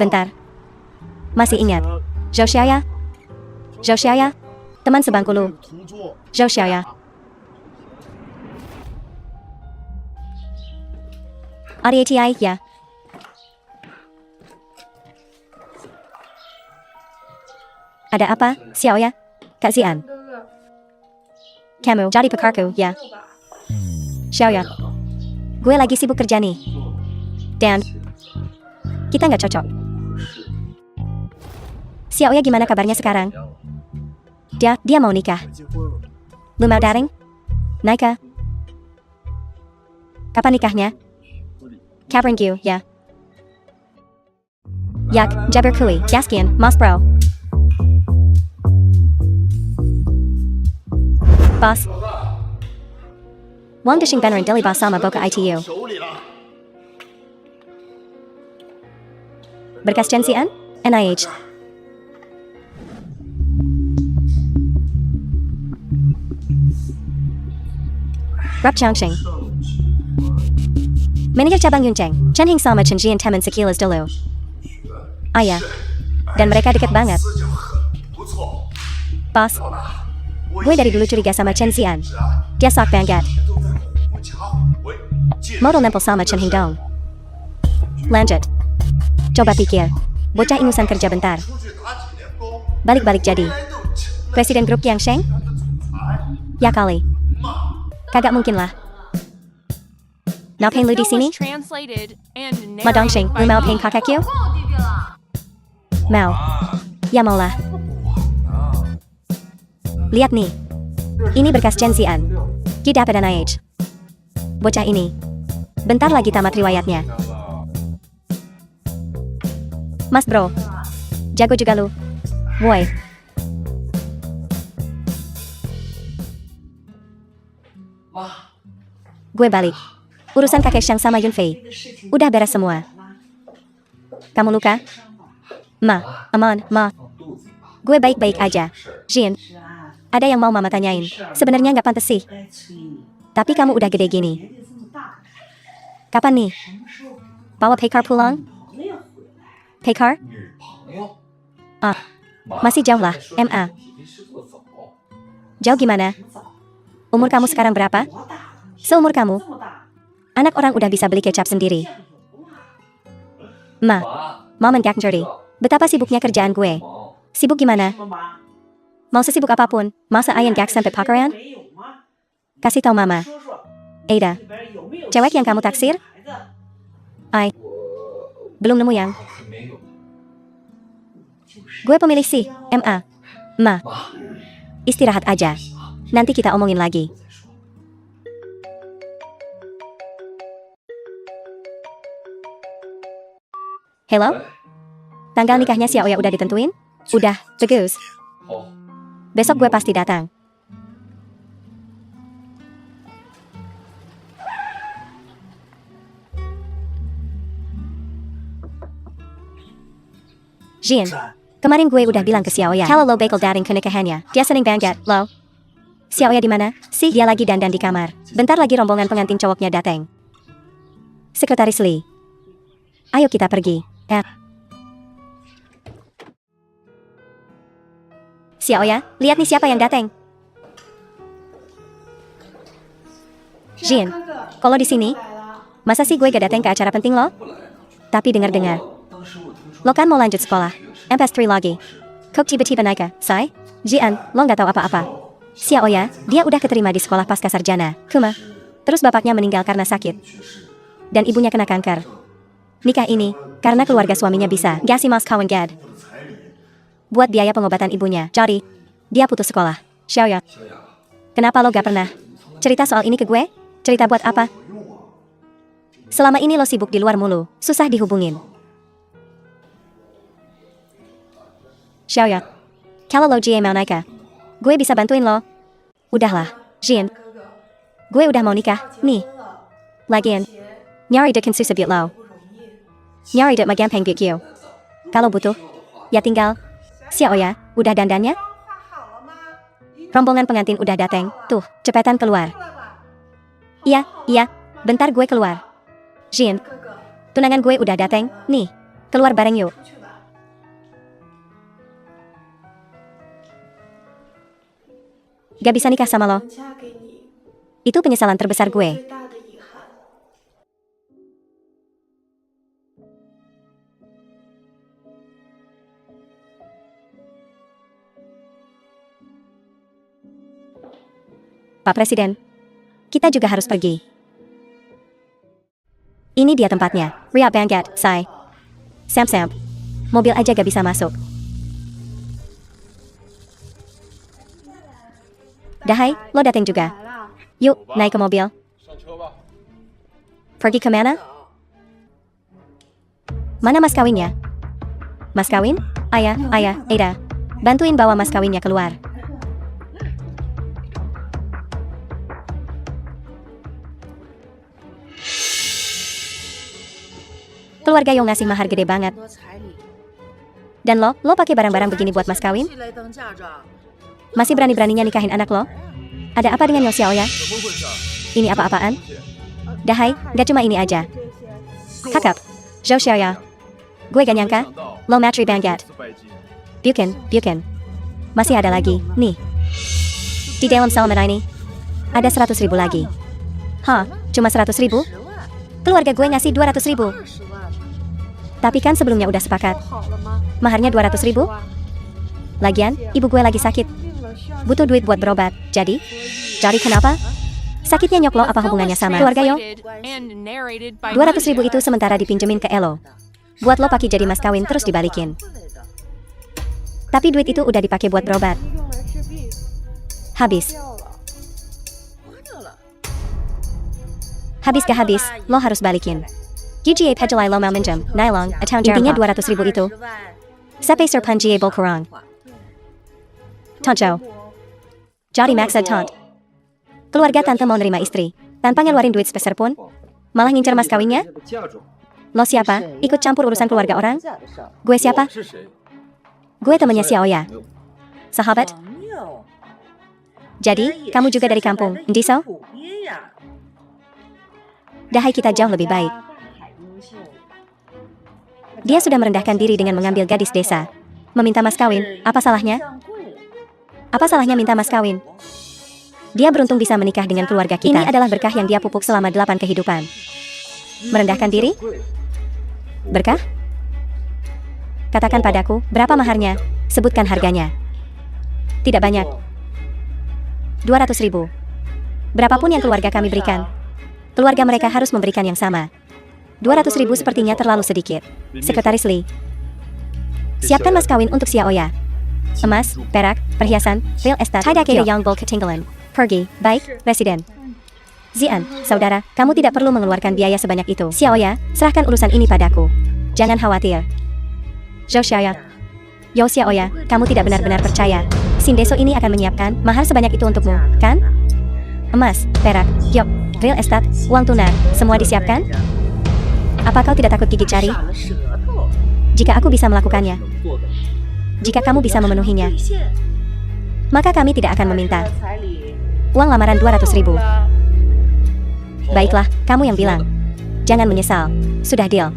Bentar. Masih ingat Zhou Xiaoya? Zhou Xiaoya? Teman sebangku lu. Zhou Xiaoya. RATI ya. Ada apa, Xiaoya? Kak Xian. Kamu jadi pekarku, ya? Xiaoya. Gue lagi sibuk kerja nih. Dan kita nggak cocok. Xiaoya gimana kabarnya sekarang? Dia mau nikah. Lu mau daring? Naika. Kapan nikahnya? Kapan Gyu, ya? Yak, Jabir Kui, Gaskian, Mas Bro. Boss. Wang Desheng beneran dilibas sama Boka ITU. Berkas Jensian? NIH. Rap Changsheng. Manajer cabang Yuncheng, Chen Hing sama Chen Jian teman sekilas dulu. Ayah. Dan mereka deket banget. Boss. Gue dari dulu curiga sama Chen Xian. Dia sok banget. Modal nempel sama Chen Hing dong. Lanjut. Coba pikir. Bocah ingusan kerja bentar. Balik-balik jadi presiden grup Yang Sheng? Ya kali. Kagak mungkin lah. Ngapain lu di sini? Ma Dongsheng, lu mau pain kakakku? Mau. Ya mau lah. Lihat nih. Ini berkas Chen Xian. Kita dapat NIH. Bocah ini bentar lagi tamat riwayatnya. Mas bro. Jago juga lu. Woi. Gue balik. Urusan kakek Shang sama Yunfei udah beres semua. Kamu luka? Ma, aman, ma. Gue baik-baik aja. Jin, ada yang mau mama tanyain. Sebenarnya nggak pantas sih. Tapi kamu udah gede gini. Kapan nih? Bawa Pekar pulang? Pekar? Masih jauh lah, MA. Jauh gimana? Umur kamu sekarang berapa? Seumur kamu. Anak orang udah bisa beli kecap sendiri. Ma, Mom and Gak Dirty. Betapa sibuknya kerjaan gue. Sibuk gimana? Mau sesibuk apapun, masa Ayan gak sampai pakaran? Kasih tahu mama. Ada. Cewek yang kamu taksir? Belum nemu yang. Gue pemilih si, MA. Ma. Istirahat aja. Nanti kita omongin lagi. Hello? Tanggal nikahnya Xiaoya udah ditentuin? Udah, bagus. Besok gue pasti datang. Jin, kemarin gue udah bilang ke Xiaoya kalau lo bakal dating ke nikahannya. Dia seneng banget, lo. Xiaoya di mana? Sih, dia lagi dandan di kamar. Bentar lagi rombongan pengantin cowoknya datang. Sekretaris Lee. Ayo kita pergi. Xiaoya, lihat nih siapa yang datang. Jin, kalau di sini, masa sih gue gak datang ke acara penting lo? Tapi dengar-dengar, lo kan mau lanjut sekolah, MP3 lagi. Kok tiba-tiba naik ke, say? Jian, lo gak tahu apa-apa. Xiaoya, dia udah keterima di sekolah pasca sarjana, Kuma. Terus bapaknya meninggal karena sakit. Dan ibunya kena kanker. Nikah ini, karena keluarga suaminya bisa, gak sih mas kawan gad. Buat biaya pengobatan ibunya, jadi, dia putus sekolah. Xiaoya, kenapa lo gak pernah cerita soal ini ke gue? Cerita buat apa? Selama ini lo sibuk di luar mulu, susah dihubungin. Xiaoya, kalau lo Jie mau nikah, gue bisa bantuin lo. Udahlah, Jin. Gue udah mau nikah, nih. Lagian, nyari dek susah buat lo. Nyari dek magampang buat gue. Kalau butuh, ya tinggal. Xiaoya, udah dandannya? Rombongan pengantin udah datang, tuh, cepetan keluar. Iya, bentar gue keluar. Jin, tunangan gue udah datang, nih, keluar bareng yuk. Gak bisa nikah sama lo. Itu penyesalan terbesar gue. Pak Presiden, kita juga harus pergi. Ini dia tempatnya, Ria Banget, say. Sam, mobil aja gak bisa masuk. Dahai, lo dateng juga. Yuk, naik ke mobil. Pergi kemana? Mana mas kawinnya? Mas kawin? Ayah, Ada. Bantuin bawa mas kawinnya keluar. Keluarga Yo ngasih mahar gede banget. Dan lo pakai barang-barang begini buat mas kawin? Masih berani-beraninya nikahin anak lo? Ada apa dengan Yo Xiaoya? Ini apa-apaan? Dahai, gak cuma ini aja. Kakap, Zhou Xiaoya. Gue gak nyangka, lo matri banget. Bukan. Masih ada lagi, nih. Di dalam salaman ini, ada 100.000 lagi. Hah, cuma 100.000? Keluarga gue ngasih 200.000. Tapi kan sebelumnya udah sepakat. Maharnya 200.000? Lagian, ibu gue lagi sakit. Butuh duit buat berobat. Jadi kenapa? Sakitnya nyok lo apa hubungannya sama keluarga Yo? 200.000 itu sementara dipinjemin ke Elo. Buat lo pakai jadi mas kawin terus dibalikin. Tapi duit itu udah dipakai buat berobat. Habis gak habis, lo harus balikin. UGA pejelai lo mau minjem, Nylong, intinya 200.000 itu. Sampai serpan GA bol kurang. Tante. Jadi maksud tante. Keluarga tante mau nerima istri, tanpa ngeluarin duit sepeser pun. Malah ngincer mas kawinnya? Lo siapa? Ikut campur urusan keluarga orang? Gue siapa? Gue temennya Xiaoya. Sahabat? Jadi, kamu juga dari kampung, Ndiso? Dahai kita jauh lebih baik. Dia sudah merendahkan diri dengan mengambil gadis desa. Meminta mas kawin, apa salahnya? Apa salahnya minta mas kawin? Dia beruntung bisa menikah dengan keluarga kita. Ini adalah berkah yang dia pupuk selama 8 kehidupan. Merendahkan diri? Berkah? Katakan padaku, berapa maharnya? Sebutkan harganya. Tidak banyak. 200.000. Berapapun yang keluarga kami berikan, keluarga mereka harus memberikan yang sama. 200.000 sepertinya terlalu sedikit. Sekretaris Lee, siapkan mas kawin untuk Xiaoya. Emas, perak, perhiasan, real estate, tidak ada yang boleh ketinggalan. Pergi, baik, Residen. Zian, saudara, kamu tidak perlu mengeluarkan biaya sebanyak itu. Xiaoya, serahkan urusan ini padaku. Jangan khawatir. Zhou Xiaoya. Yo Xiaoya, kamu tidak benar-benar percaya. Sindeso ini akan menyiapkan mahar sebanyak itu untukmu, kan? Emas, perak, yok, real estate, uang tunai, semua disiapkan? Apa kau tidak takut gigit jari? Jika aku bisa melakukannya, jika kamu bisa memenuhinya, maka kami tidak akan meminta. Uang lamaran 200.000. Baiklah, kamu yang bilang. Jangan menyesal. Sudah deal.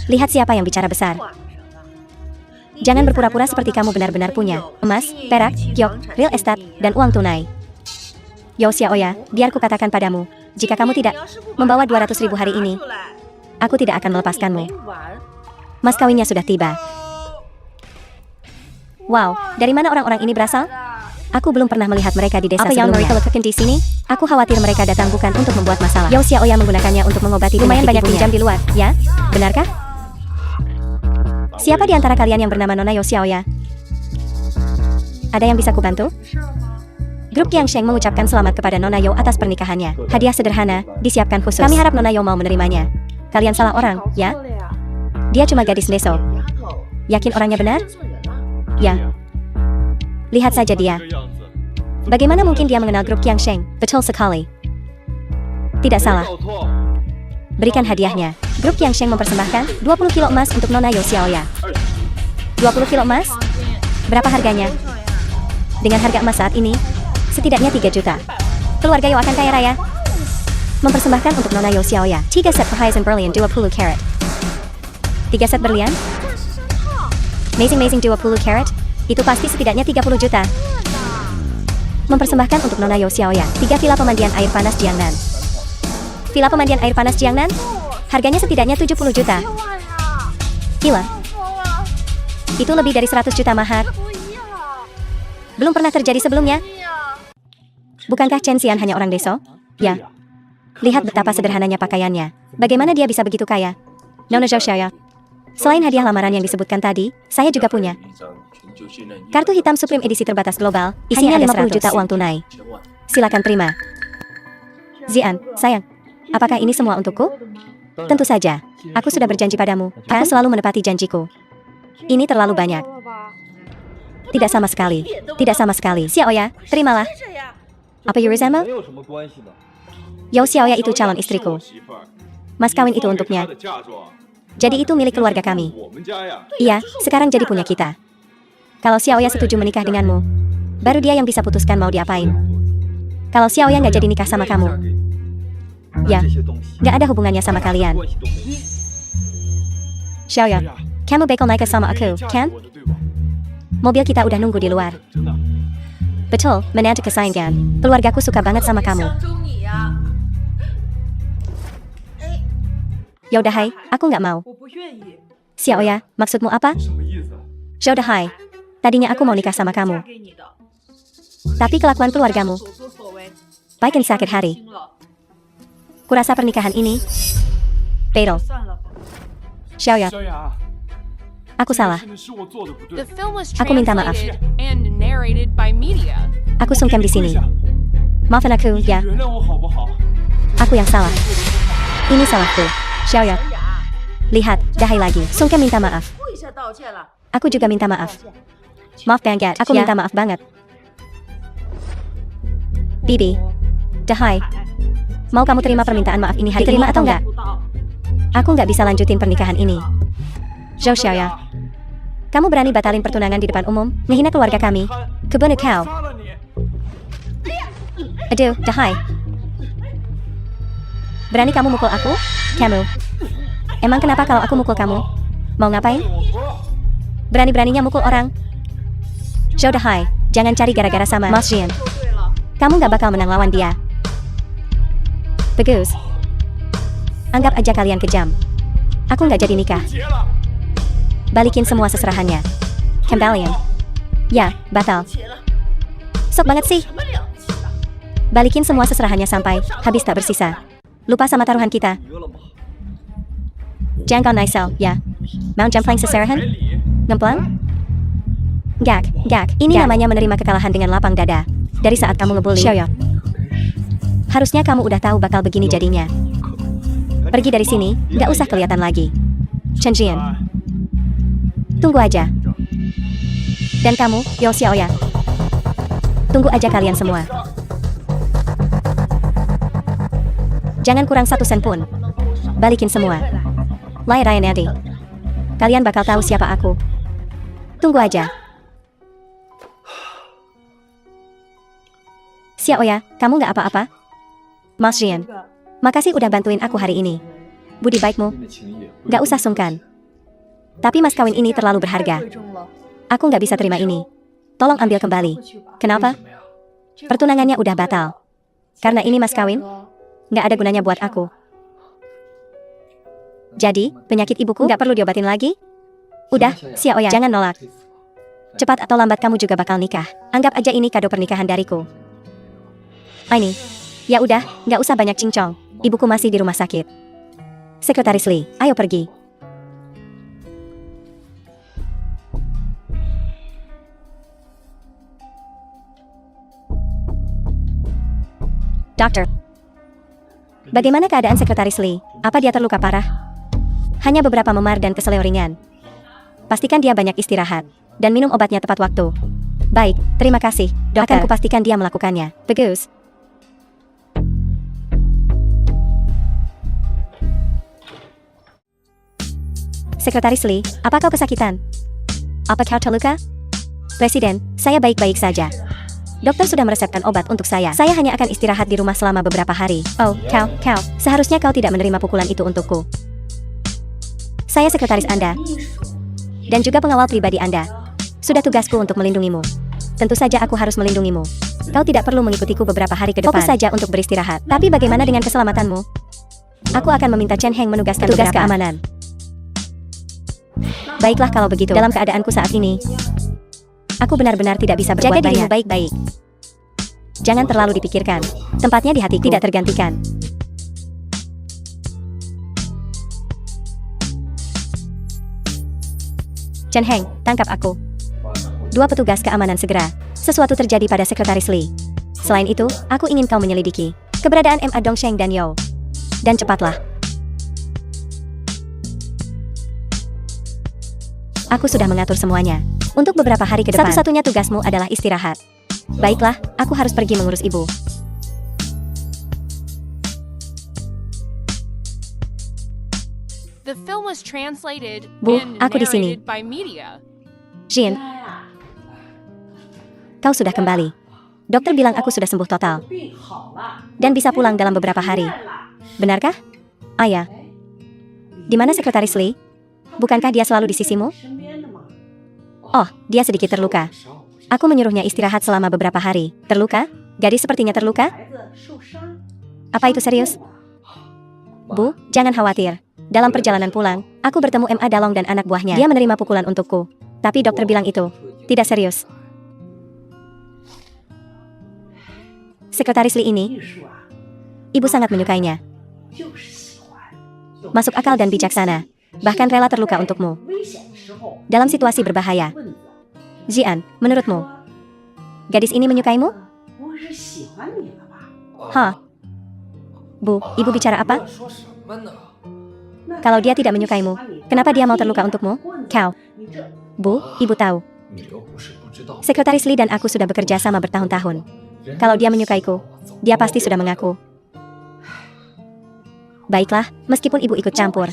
Lihat siapa yang bicara besar. Jangan berpura-pura seperti kamu benar-benar punya emas, perak, yok, real estate, dan uang tunai. Yo Xiaoya, biar ku katakan padamu, jika kamu tidak membawa 200.000 hari ini, aku tidak akan melepaskanmu. Mas kawinnya sudah tiba. Wow, dari mana orang-orang ini berasal? Aku belum pernah melihat mereka di desa sebelumnya. Apa yang mereka lakukan di sini? Aku khawatir mereka datang bukan untuk membuat masalah. Yo Xiaoya menggunakannya untuk mengobati lumayan banyak pinjam di luar, ya? Benarkah? Siapa di antara kalian yang bernama Nona Yo Xiaoya? Ada yang bisa kubantu? Grup Qiang Sheng mengucapkan selamat kepada Nona Yo atas pernikahannya. Hadiah sederhana, disiapkan khusus. Kami harap Nona Yo mau menerimanya. Kalian salah orang, ya? Dia cuma gadis deso. Yakin orangnya benar? Ya. Lihat saja dia. Bagaimana mungkin dia mengenal grup Qiang Sheng? Betul sekali. Tidak salah. Berikan hadiahnya. Grup Qiang Sheng mempersembahkan 20 kilo emas untuk Nona Yo Xiaoya. 20 kilo emas? Berapa harganya? Dengan harga emas saat ini, setidaknya 3 juta. Keluarga Yo akan kaya raya. Mempersembahkan untuk Nona Yo Xiaoya 3 set perhiasan berlian 20 karat. 3 set berlian? Amazing 20 karat? Itu pasti setidaknya 30 juta. Mempersembahkan untuk Nona Yo Xiaoya 3 villa pemandian air panas Jiangnan. Villa pemandian air panas Jiangnan? Harganya setidaknya 70 juta. Gila. Itu lebih dari 100 juta mahar. Belum pernah terjadi sebelumnya. Bukankah Chen Xian hanya orang deso? Ya. Lihat betapa sederhananya pakaiannya. Bagaimana dia bisa begitu kaya? Nona Zhou Xiaoya. Selain hadiah lamaran yang disebutkan tadi, saya juga punya kartu hitam Supreme edisi terbatas global, isinya 50 juta uang tunai. Silakan terima. Zian, sayang, apakah ini semua untukku? Tentu saja. Aku sudah berjanji padamu. Aku selalu menepati janjiku. Ini terlalu banyak. Tidak sama sekali. Tidak sama sekali. Xiaoya, terimalah. Apa you resentment? Yo Xiaoya itu calon istriku. Mas kawin itu untuknya. Jadi itu milik keluarga kami. Iya, sekarang jadi punya kita. Kalau Xiaoya setuju menikah denganmu, baru dia yang bisa putuskan mau diapain. Kalau Xiaoya nggak jadi nikah sama kamu, ya, nggak ada hubungannya sama kalian. Xiaoya, kamu bakal nikah sama aku, kan? Mobil kita udah nunggu di luar. Betul, menantu kesayangan. Keluargaku suka banget sama kamu. Yaudah hai, aku nggak mau. Xiaoya, maksudmu apa? Yaudah hai, tadinya aku mau nikah sama kamu. Tapi kelakuan keluargamu bikin sakit hati. Kurasa pernikahan ini fatal. Xiaoya, aku salah. Aku minta maaf. Aku sungkem di sini. Maafin aku, ya. Aku yang salah. Ini salahku. Xiaoya, lihat, dahai lagi. Sungkem minta maaf. Aku juga minta maaf. Maaf banget, aku minta maaf banget. Bibi, dahai, mau kamu terima permintaan maaf ini hari ini atau enggak? Aku nggak bisa lanjutin pernikahan ini. Zhou Xiaoya, kamu berani batalin pertunangan di depan umum, ngehina keluarga kami. Kebunuh kau. Aduh, dahai. Berani kamu mukul aku? Kamu. Emang kenapa kalau aku mukul kamu? Mau ngapain? Berani-beraninya mukul orang? Zhou dahai, jangan cari gara-gara sama Mas Jian. Kamu gak bakal menang lawan dia. Bagus. Anggap aja kalian kejam. Aku gak jadi nikah. Balikin semua seserahannya. Kembalian. Ya, batal. Sok banget sih. Balikin semua seserahannya sampai habis tak bersisa. Lupa sama taruhan kita. Jangan kau naisel, ya. Mau jemplang seserahan? Ngemplang? Gak. Ini namanya menerima kekalahan dengan lapang dada. Dari saat kamu ngebully. Harusnya kamu udah tahu bakal begini jadinya. Pergi dari sini, gak usah kelihatan lagi. Chen Jian. Tunggu aja. Dan kamu, Yo Xiaoya. Tunggu aja kalian semua. Jangan kurang 1 sen pun. Balikin semua. Lai Ryan Eddie. Kalian bakal tahu siapa aku. Tunggu aja. Xiaoya, kamu gak apa-apa? Mas Jian. Makasih udah bantuin aku hari ini. Budi baikmu. Gak usah sungkan. Tapi mas kawin ini terlalu berharga. Aku gak bisa terima ini. Tolong ambil kembali. Kenapa? Pertunangannya udah batal. Karena ini mas kawin, gak ada gunanya buat aku. Jadi, penyakit ibuku gak perlu diobatin lagi? Udah, Xiaoya, jangan nolak. Cepat atau lambat kamu juga bakal nikah. Anggap aja ini kado pernikahan dariku. Ini. Ya udah, gak usah banyak cincong. Ibuku masih di rumah sakit. Sekretaris Lee, ayo pergi. Dokter. Bagaimana keadaan Sekretaris Lee? Apa dia terluka parah? Hanya beberapa memar dan keseleo ringan. Pastikan dia banyak istirahat. Dan minum obatnya tepat waktu. Baik, terima kasih, dokter. Akan kupastikan dia melakukannya. Bagus. Sekretaris Lee, apa kau kesakitan? Apa kau terluka? Presiden, saya baik-baik saja. Dokter sudah meresepkan obat untuk saya. Saya hanya akan istirahat di rumah selama beberapa hari. Oh, kau. Seharusnya kau tidak menerima pukulan itu untukku. Saya sekretaris Anda. Dan juga pengawal pribadi Anda. Sudah tugasku untuk melindungimu. Tentu saja aku harus melindungimu. Kau tidak perlu mengikutiku beberapa hari ke depan. Fokus saja untuk beristirahat. Tapi bagaimana dengan keselamatanmu? Aku akan meminta Chen Heng menugaskan tugas keamanan. Baiklah kalau begitu. Dalam keadaanku saat ini, aku benar-benar tidak bisa berbuat banyak. Jaga dirimu baik-baik. Jangan terlalu dipikirkan. Tempatnya di hatiku. Tidak tergantikan. Chen Heng, tangkap aku. 2 petugas keamanan segera. Sesuatu terjadi pada Sekretaris Lee. Selain itu, aku ingin kau menyelidiki keberadaan Ma Dongsheng dan Yo. Dan cepatlah. Aku sudah mengatur semuanya. Untuk beberapa hari ke depan, satu-satunya tugasmu adalah istirahat. Baiklah, aku harus pergi mengurus ibu. The film was translated Bu, and aku di sini. narrated by media. Jin, kau sudah kembali. Dokter bilang aku sudah sembuh total. Dan bisa pulang dalam beberapa hari. Benarkah? Ayah. Di mana Sekretaris Lee? Bukankah dia selalu di sisimu? Oh, dia sedikit terluka. Aku menyuruhnya istirahat selama beberapa hari. Terluka? Gadis sepertinya terluka? Apa itu serius? Bu, jangan khawatir. Dalam perjalanan pulang, aku bertemu Ma Dalong dan anak buahnya. Dia menerima pukulan untukku. Tapi dokter bilang itu tidak serius. Sekretaris Lee ini, ibu sangat menyukainya. Masuk akal dan bijaksana. Bahkan rela terluka untukmu. Dalam situasi berbahaya. Jian, menurutmu, gadis ini menyukaimu? Hah? Bu, ibu bicara apa? Kalau dia tidak menyukaimu, kenapa dia mau terluka untukmu? Kau. Bu, ibu tahu. Sekretaris Lee dan aku sudah bekerja sama bertahun-tahun. Kalau dia menyukaiku, dia pasti sudah mengaku. Baiklah, meskipun ibu ikut campur.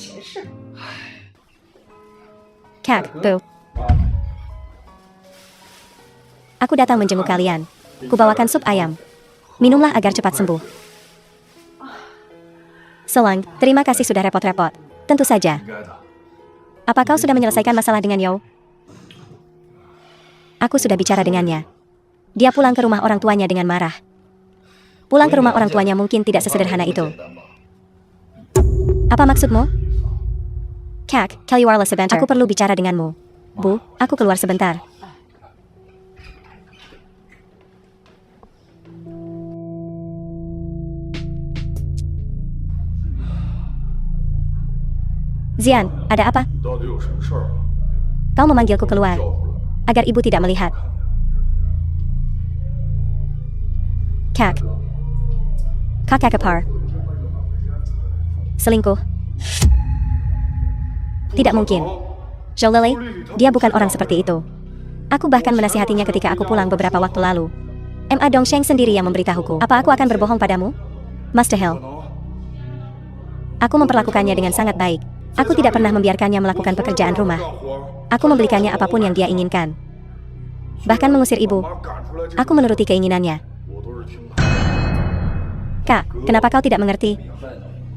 Kak, Bu. Aku datang menjenguk kalian. Kubawakan sup ayam. Minumlah agar cepat sembuh. Solang, terima kasih sudah repot-repot. Tentu saja. Apa kau sudah menyelesaikan masalah dengan Yo? Aku sudah bicara dengannya. Dia pulang ke rumah orang tuanya dengan marah. Pulang ke rumah orang tuanya mungkin tidak sesederhana itu. Apa maksudmu? Kak, Kellywarla sebentar. Aku perlu bicara denganmu. Bu, aku keluar sebentar. Zian, ada apa? 到底有什么事儿啊？ Kau memanggilku keluar, 叫出来。 agar ibu tidak melihat. Kak. Kakak-kepar. Selingkuh. Tidak mungkin. Zhou Lily, dia bukan orang seperti itu. Aku bahkan menasihatinya ketika aku pulang beberapa waktu lalu. Ma Dongsheng sendiri yang memberitahuku. Apa aku akan berbohong padamu? Master Hill. Aku memperlakukannya dengan sangat baik. Aku tidak pernah membiarkannya melakukan pekerjaan rumah. Aku membelikannya apapun yang dia inginkan. Bahkan mengusir ibu. Aku menuruti keinginannya. 我都是听他。 Kak, kenapa kau tidak mengerti?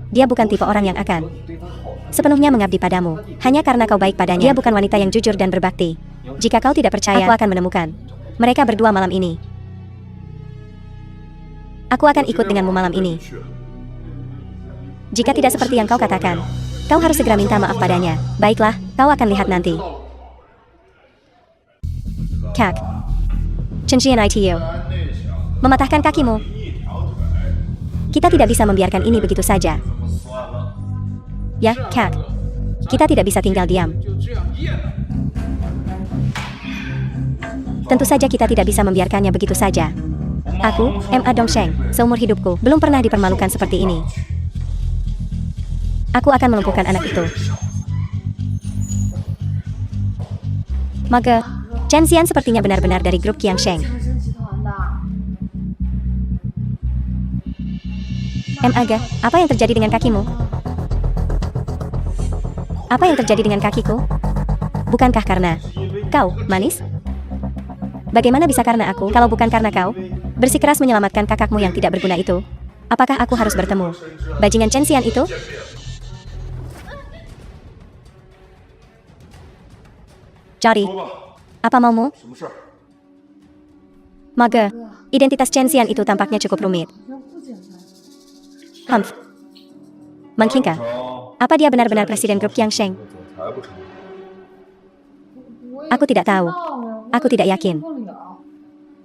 Dia bukan tipe orang yang akan sepenuhnya mengabdi padamu, hanya karena kau baik padanya. Dia bukan wanita yang jujur dan berbakti. Jika kau tidak percaya, aku akan menemukan mereka berdua malam ini. Aku akan ikut denganmu malam ini. Jika tidak seperti yang kau katakan, kau harus segera minta maaf padanya. Baiklah, kau akan lihat nanti. Kak. Chenxian ITU. Mematahkan kakimu. Kita tidak bisa membiarkan ini begitu saja. Ya, Kak. Kita tidak bisa tinggal diam. Tentu saja kita tidak bisa membiarkannya begitu saja. Aku, Ma Dongsheng, seumur hidupku, belum pernah dipermalukan seperti ini. Aku akan melumpuhkan anak itu. Mage, Chen Xian sepertinya benar-benar dari grup Qiangsheng. 生集团的。 Aga, apa yang terjadi dengan kakimu? Apa yang terjadi dengan kakiku? Bukankah karena kau, manis? Bagaimana bisa karena aku, kalau bukan karena kau? Bersikeras menyelamatkan kakakmu yang tidak berguna itu. Apakah aku harus bertemu bajingan Chen Xian itu? Jody, 说吧， apa maumu? 什么事儿？ Mage, identitas Chen Xian itu tampaknya cukup rumit. 好像不简单。 Humph. Mengkingka, 成， apa dia benar-benar presiden grup Qiangsheng? 总裁不成？ Aku tidak tahu. Aku tidak yakin.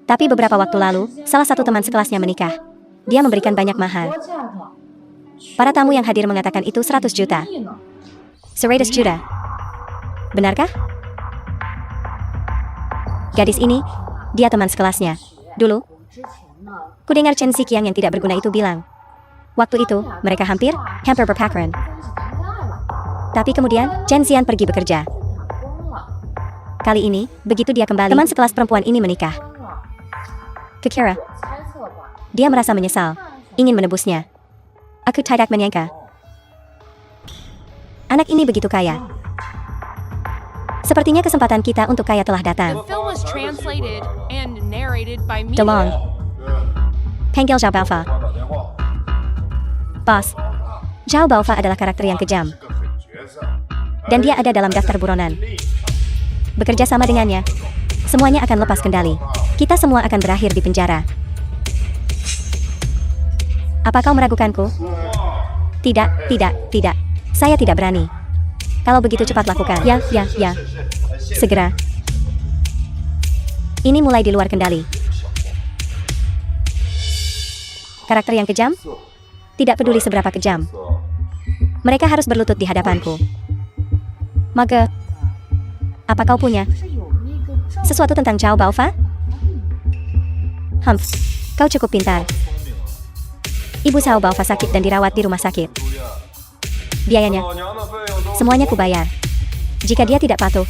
Tapi beberapa waktu lalu, salah satu teman sekelasnya menikah. Dia memberikan banyak mahar. Para tamu yang hadir mengatakan itu 100 juta. 100 juta. Benarkah? Gadis ini, dia teman sekelasnya. Dulu, 之前呢， kudengar Chen Xiqiang yang tidak berguna itu bilang, waktu itu, mereka hampir berpacaran. 在一起谈恋爱了， Tapi kemudian, Chen Xian pergi bekerja. 打工了， Kali ini, begitu dia kembali, teman sekelas perempuan ini menikah. 分了。 Kekira, 我猜测吧， dia merasa menyesal, ingin menebusnya. Aku tidak menyangka. Anak ini begitu kaya. Sepertinya kesempatan kita untuk kaya telah datang. The film was translated and narrated by me. DeLong, 对， Panggil Zhao Baofa. 他打电话， Bos, Zhao Baofa adalah karakter yang kejam, 是个狠角色。 dan dia ada dalam daftar buronan. Bekerja sama dengannya, semuanya akan lepas kendali. Kita semua akan berakhir di penjara. Apa kau meragukanku? Tidak, tidak, tidak. Saya tidak berani. Kalau begitu cepat lakukan. Ya. Segera. Ini mulai di luar kendali. Karakter yang kejam? Tidak peduli seberapa kejam. Mereka harus berlutut di hadapanku. Mage, apa kau punya 是有那个证 sesuatu tentang Zhao Baofa? Humph, kau cukup pintar. Ibu Zhao Baofa sakit dan dirawat di rumah sakit. Biayanya, 老娘的费用都 semuanya kubayar. Jika dia tidak patuh,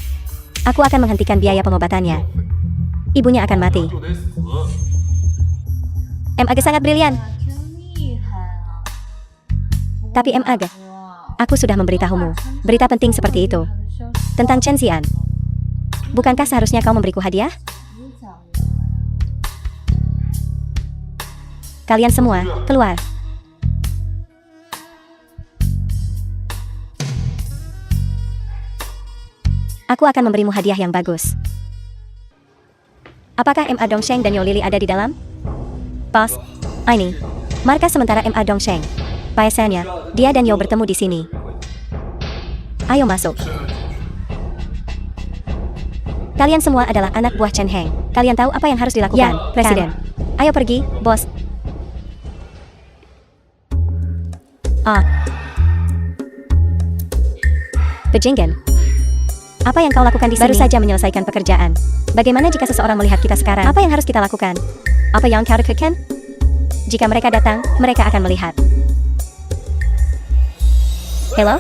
aku akan menghentikan biaya pengobatannya. Ibunya akan mati. 就得死。 Aga sangat brilian. 真厉害啊！ Tapi Aga, 哇， aku sudah memberitahumu berita penting seperti itu 他的消息 tentang Chen Xian. Bukankah seharusnya kau memberiku hadiah? 你讲了， Kalian semua, keluar. Aku akan memberimu hadiah yang bagus. Apakah Ma Dongsheng dan Yo Lily ada di dalam? Bos, ini markas sementara Ma Dongsheng. Biasanya, dia dan Yo bertemu di sini. Ayo masuk. Kalian semua adalah anak buah Chen Heng. Kalian tahu apa yang harus dilakukan, Ya, Presiden. Ayo pergi, bos. Bejenggen. Apa yang kau lakukan di sini? Baru saja menyelesaikan pekerjaan. Bagaimana jika seseorang melihat kita sekarang? Apa yang harus kita lakukan? Apa yang kau lakukan? Jika mereka datang, mereka akan melihat. Hello?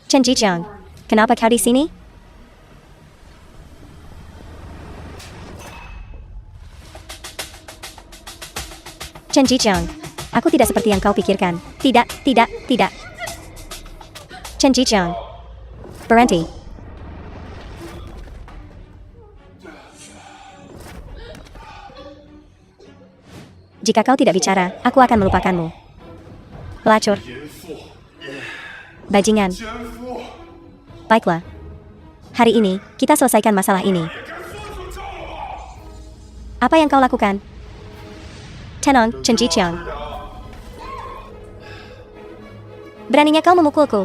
Chen Jijiang, kenapa kau di sini? Chen Jijiang, aku tidak seperti yang kau pikirkan. Tidak. Chen Jijiang, berhenti. Jika kau tidak bicara, aku akan melupakanmu. Pelacur. Bajingan. Baiklah. Hari ini, kita selesaikan masalah ini. Apa yang kau lakukan? Tenang, Chen Jijiang. Beraninya kau memukulku.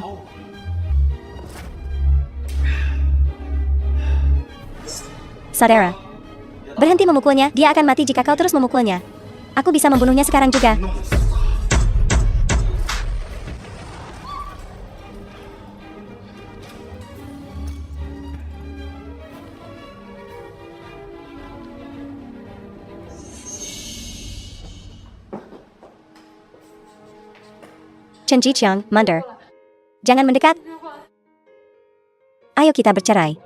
Saudara. Berhenti memukulnya, dia akan mati jika kau terus memukulnya. Aku bisa membunuhnya sekarang juga. Chen Jijiang, mundur. Jangan mendekat. Ayo kita bercerai.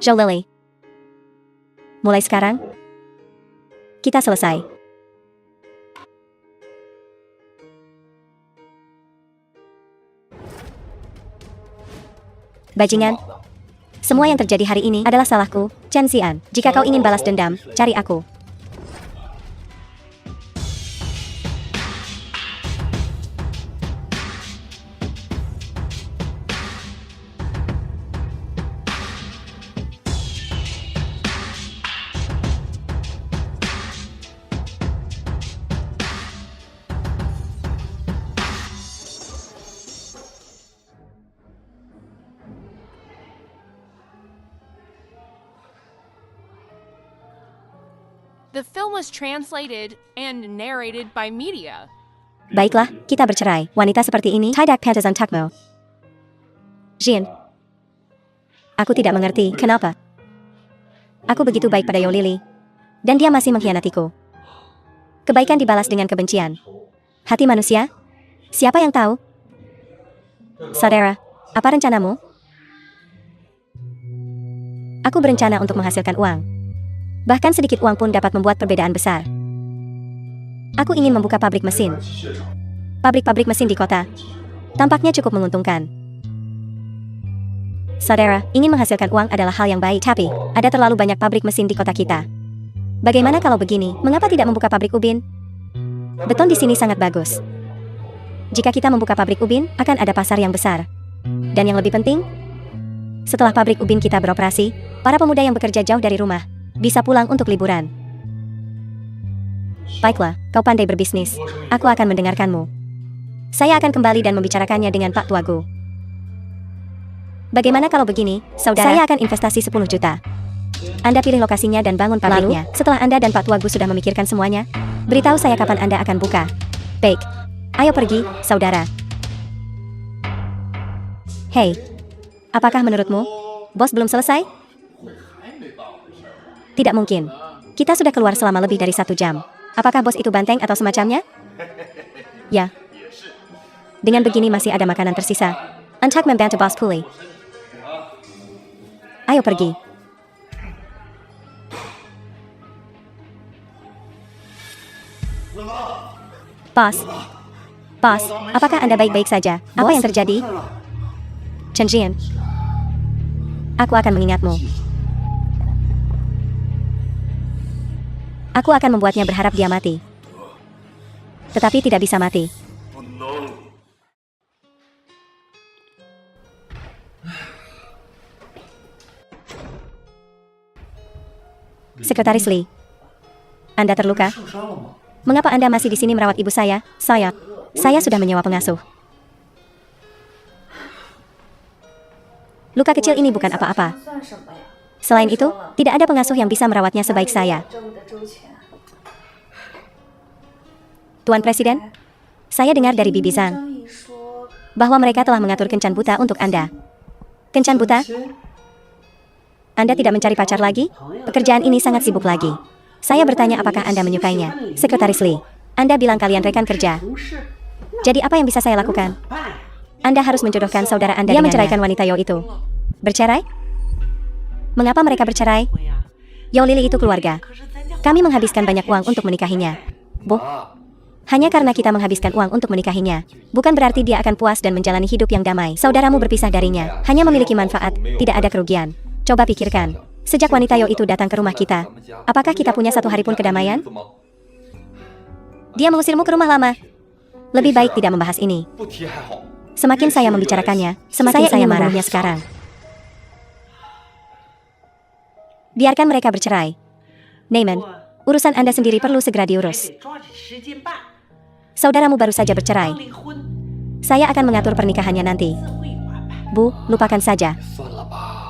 Zhou Lily. Mulai sekarang, kita selesai. Bajingan. Semua yang terjadi hari ini adalah salahku, Chen Xian. Jika kau ingin balas dendam, cari aku. The film was translated and narrated by media. Baiklah, kita bercerai. Wanita seperti ini, tidak pantas untukmu. Jin. Aku tidak mengerti, kenapa? Aku begitu baik pada Yo Lily. Dan dia masih mengkhianatiku. Kebaikan dibalas dengan kebencian. Hati manusia? Siapa yang tahu? Saudara, apa rencanamu? Aku berencana untuk menghasilkan uang. Bahkan sedikit uang pun dapat membuat perbedaan besar. Aku ingin membuka pabrik mesin. Pabrik-pabrik mesin di kota. Tampaknya cukup menguntungkan. Saudara, ingin menghasilkan uang adalah hal yang baik, tapi ada terlalu banyak pabrik mesin di kota kita. Bagaimana kalau begini? Mengapa tidak membuka pabrik ubin? Beton di sini sangat bagus. Jika kita membuka pabrik ubin, akan ada pasar yang besar. Dan yang lebih penting, setelah pabrik ubin kita beroperasi, para pemuda yang bekerja jauh dari rumah bisa pulang untuk liburan. Baiklah, kau pandai berbisnis. Aku akan mendengarkanmu. Saya akan kembali dan membicarakannya dengan Pak Tuagu. Bagaimana kalau begini, saudara? Saya akan investasi 10 juta. Anda pilih lokasinya dan bangun pabriknya. Setelah Anda dan Pak Tuagu sudah memikirkan semuanya, beritahu saya kapan Anda akan buka. Baik. Ayo pergi, saudara. Hei, apakah menurutmu, bos belum selesai? Tidak mungkin. Kita sudah keluar selama lebih dari 1 jam. Apakah bos itu banteng atau semacamnya? Ya. Dengan begini masih ada makanan tersisa. Untuk membantu bos pulih. Ayo pergi. Bos. Bos, apakah Anda baik-baik saja? Apa yang terjadi? Chen Jian, aku akan mengingatmu. Aku akan membuatnya berharap dia mati. Tetapi tidak bisa mati. 不能。 Sekretaris Lee, Anda terluka? Mengapa Anda masih di sini merawat ibu saya? Saya sudah menyewa pengasuh. Luka kecil ini bukan apa-apa. 算什么呀？ Selain itu, tidak ada pengasuh yang bisa merawatnya sebaik saya. 这么的周全。 Tuan Presiden, saya dengar dari Bibi Zhang 张毅说， bahwa mereka telah mengatur kencan buta untuk Anda. Kencan buta? Anda tidak mencari pacar lagi? Pekerjaan ini sangat sibuk lagi. Saya bertanya apakah Anda menyukainya. Sekretaris Lee, Anda bilang kalian rekan kerja. Jadi apa yang bisa saya lakukan? Anda harus menjodohkan saudara Anda dengan menceraikan wanita Yao itu. Bercerai? Mengapa mereka bercerai? Yao Lili itu keluarga. Kami menghabiskan banyak uang untuk menikahinya. Bu, hanya karena kita menghabiskan uang untuk menikahinya, bukan berarti dia akan puas dan menjalani hidup yang damai. Saudaramu berpisah darinya, hanya memiliki manfaat, tidak ada kerugian. Coba pikirkan, sejak wanita Yao itu datang ke rumah kita, apakah kita punya satu hari pun kedamaian? Dia mengusirmu ke rumah lama. Lebih baik tidak membahas ini. Semakin saya membicarakannya, semakin saya marahnya sekarang. Biarkan mereka bercerai. Neyman, urusan Anda sendiri perlu segera diurus. Saudaramu baru saja bercerai. Saya akan mengatur pernikahannya nanti. Bu, lupakan saja. 算了吧。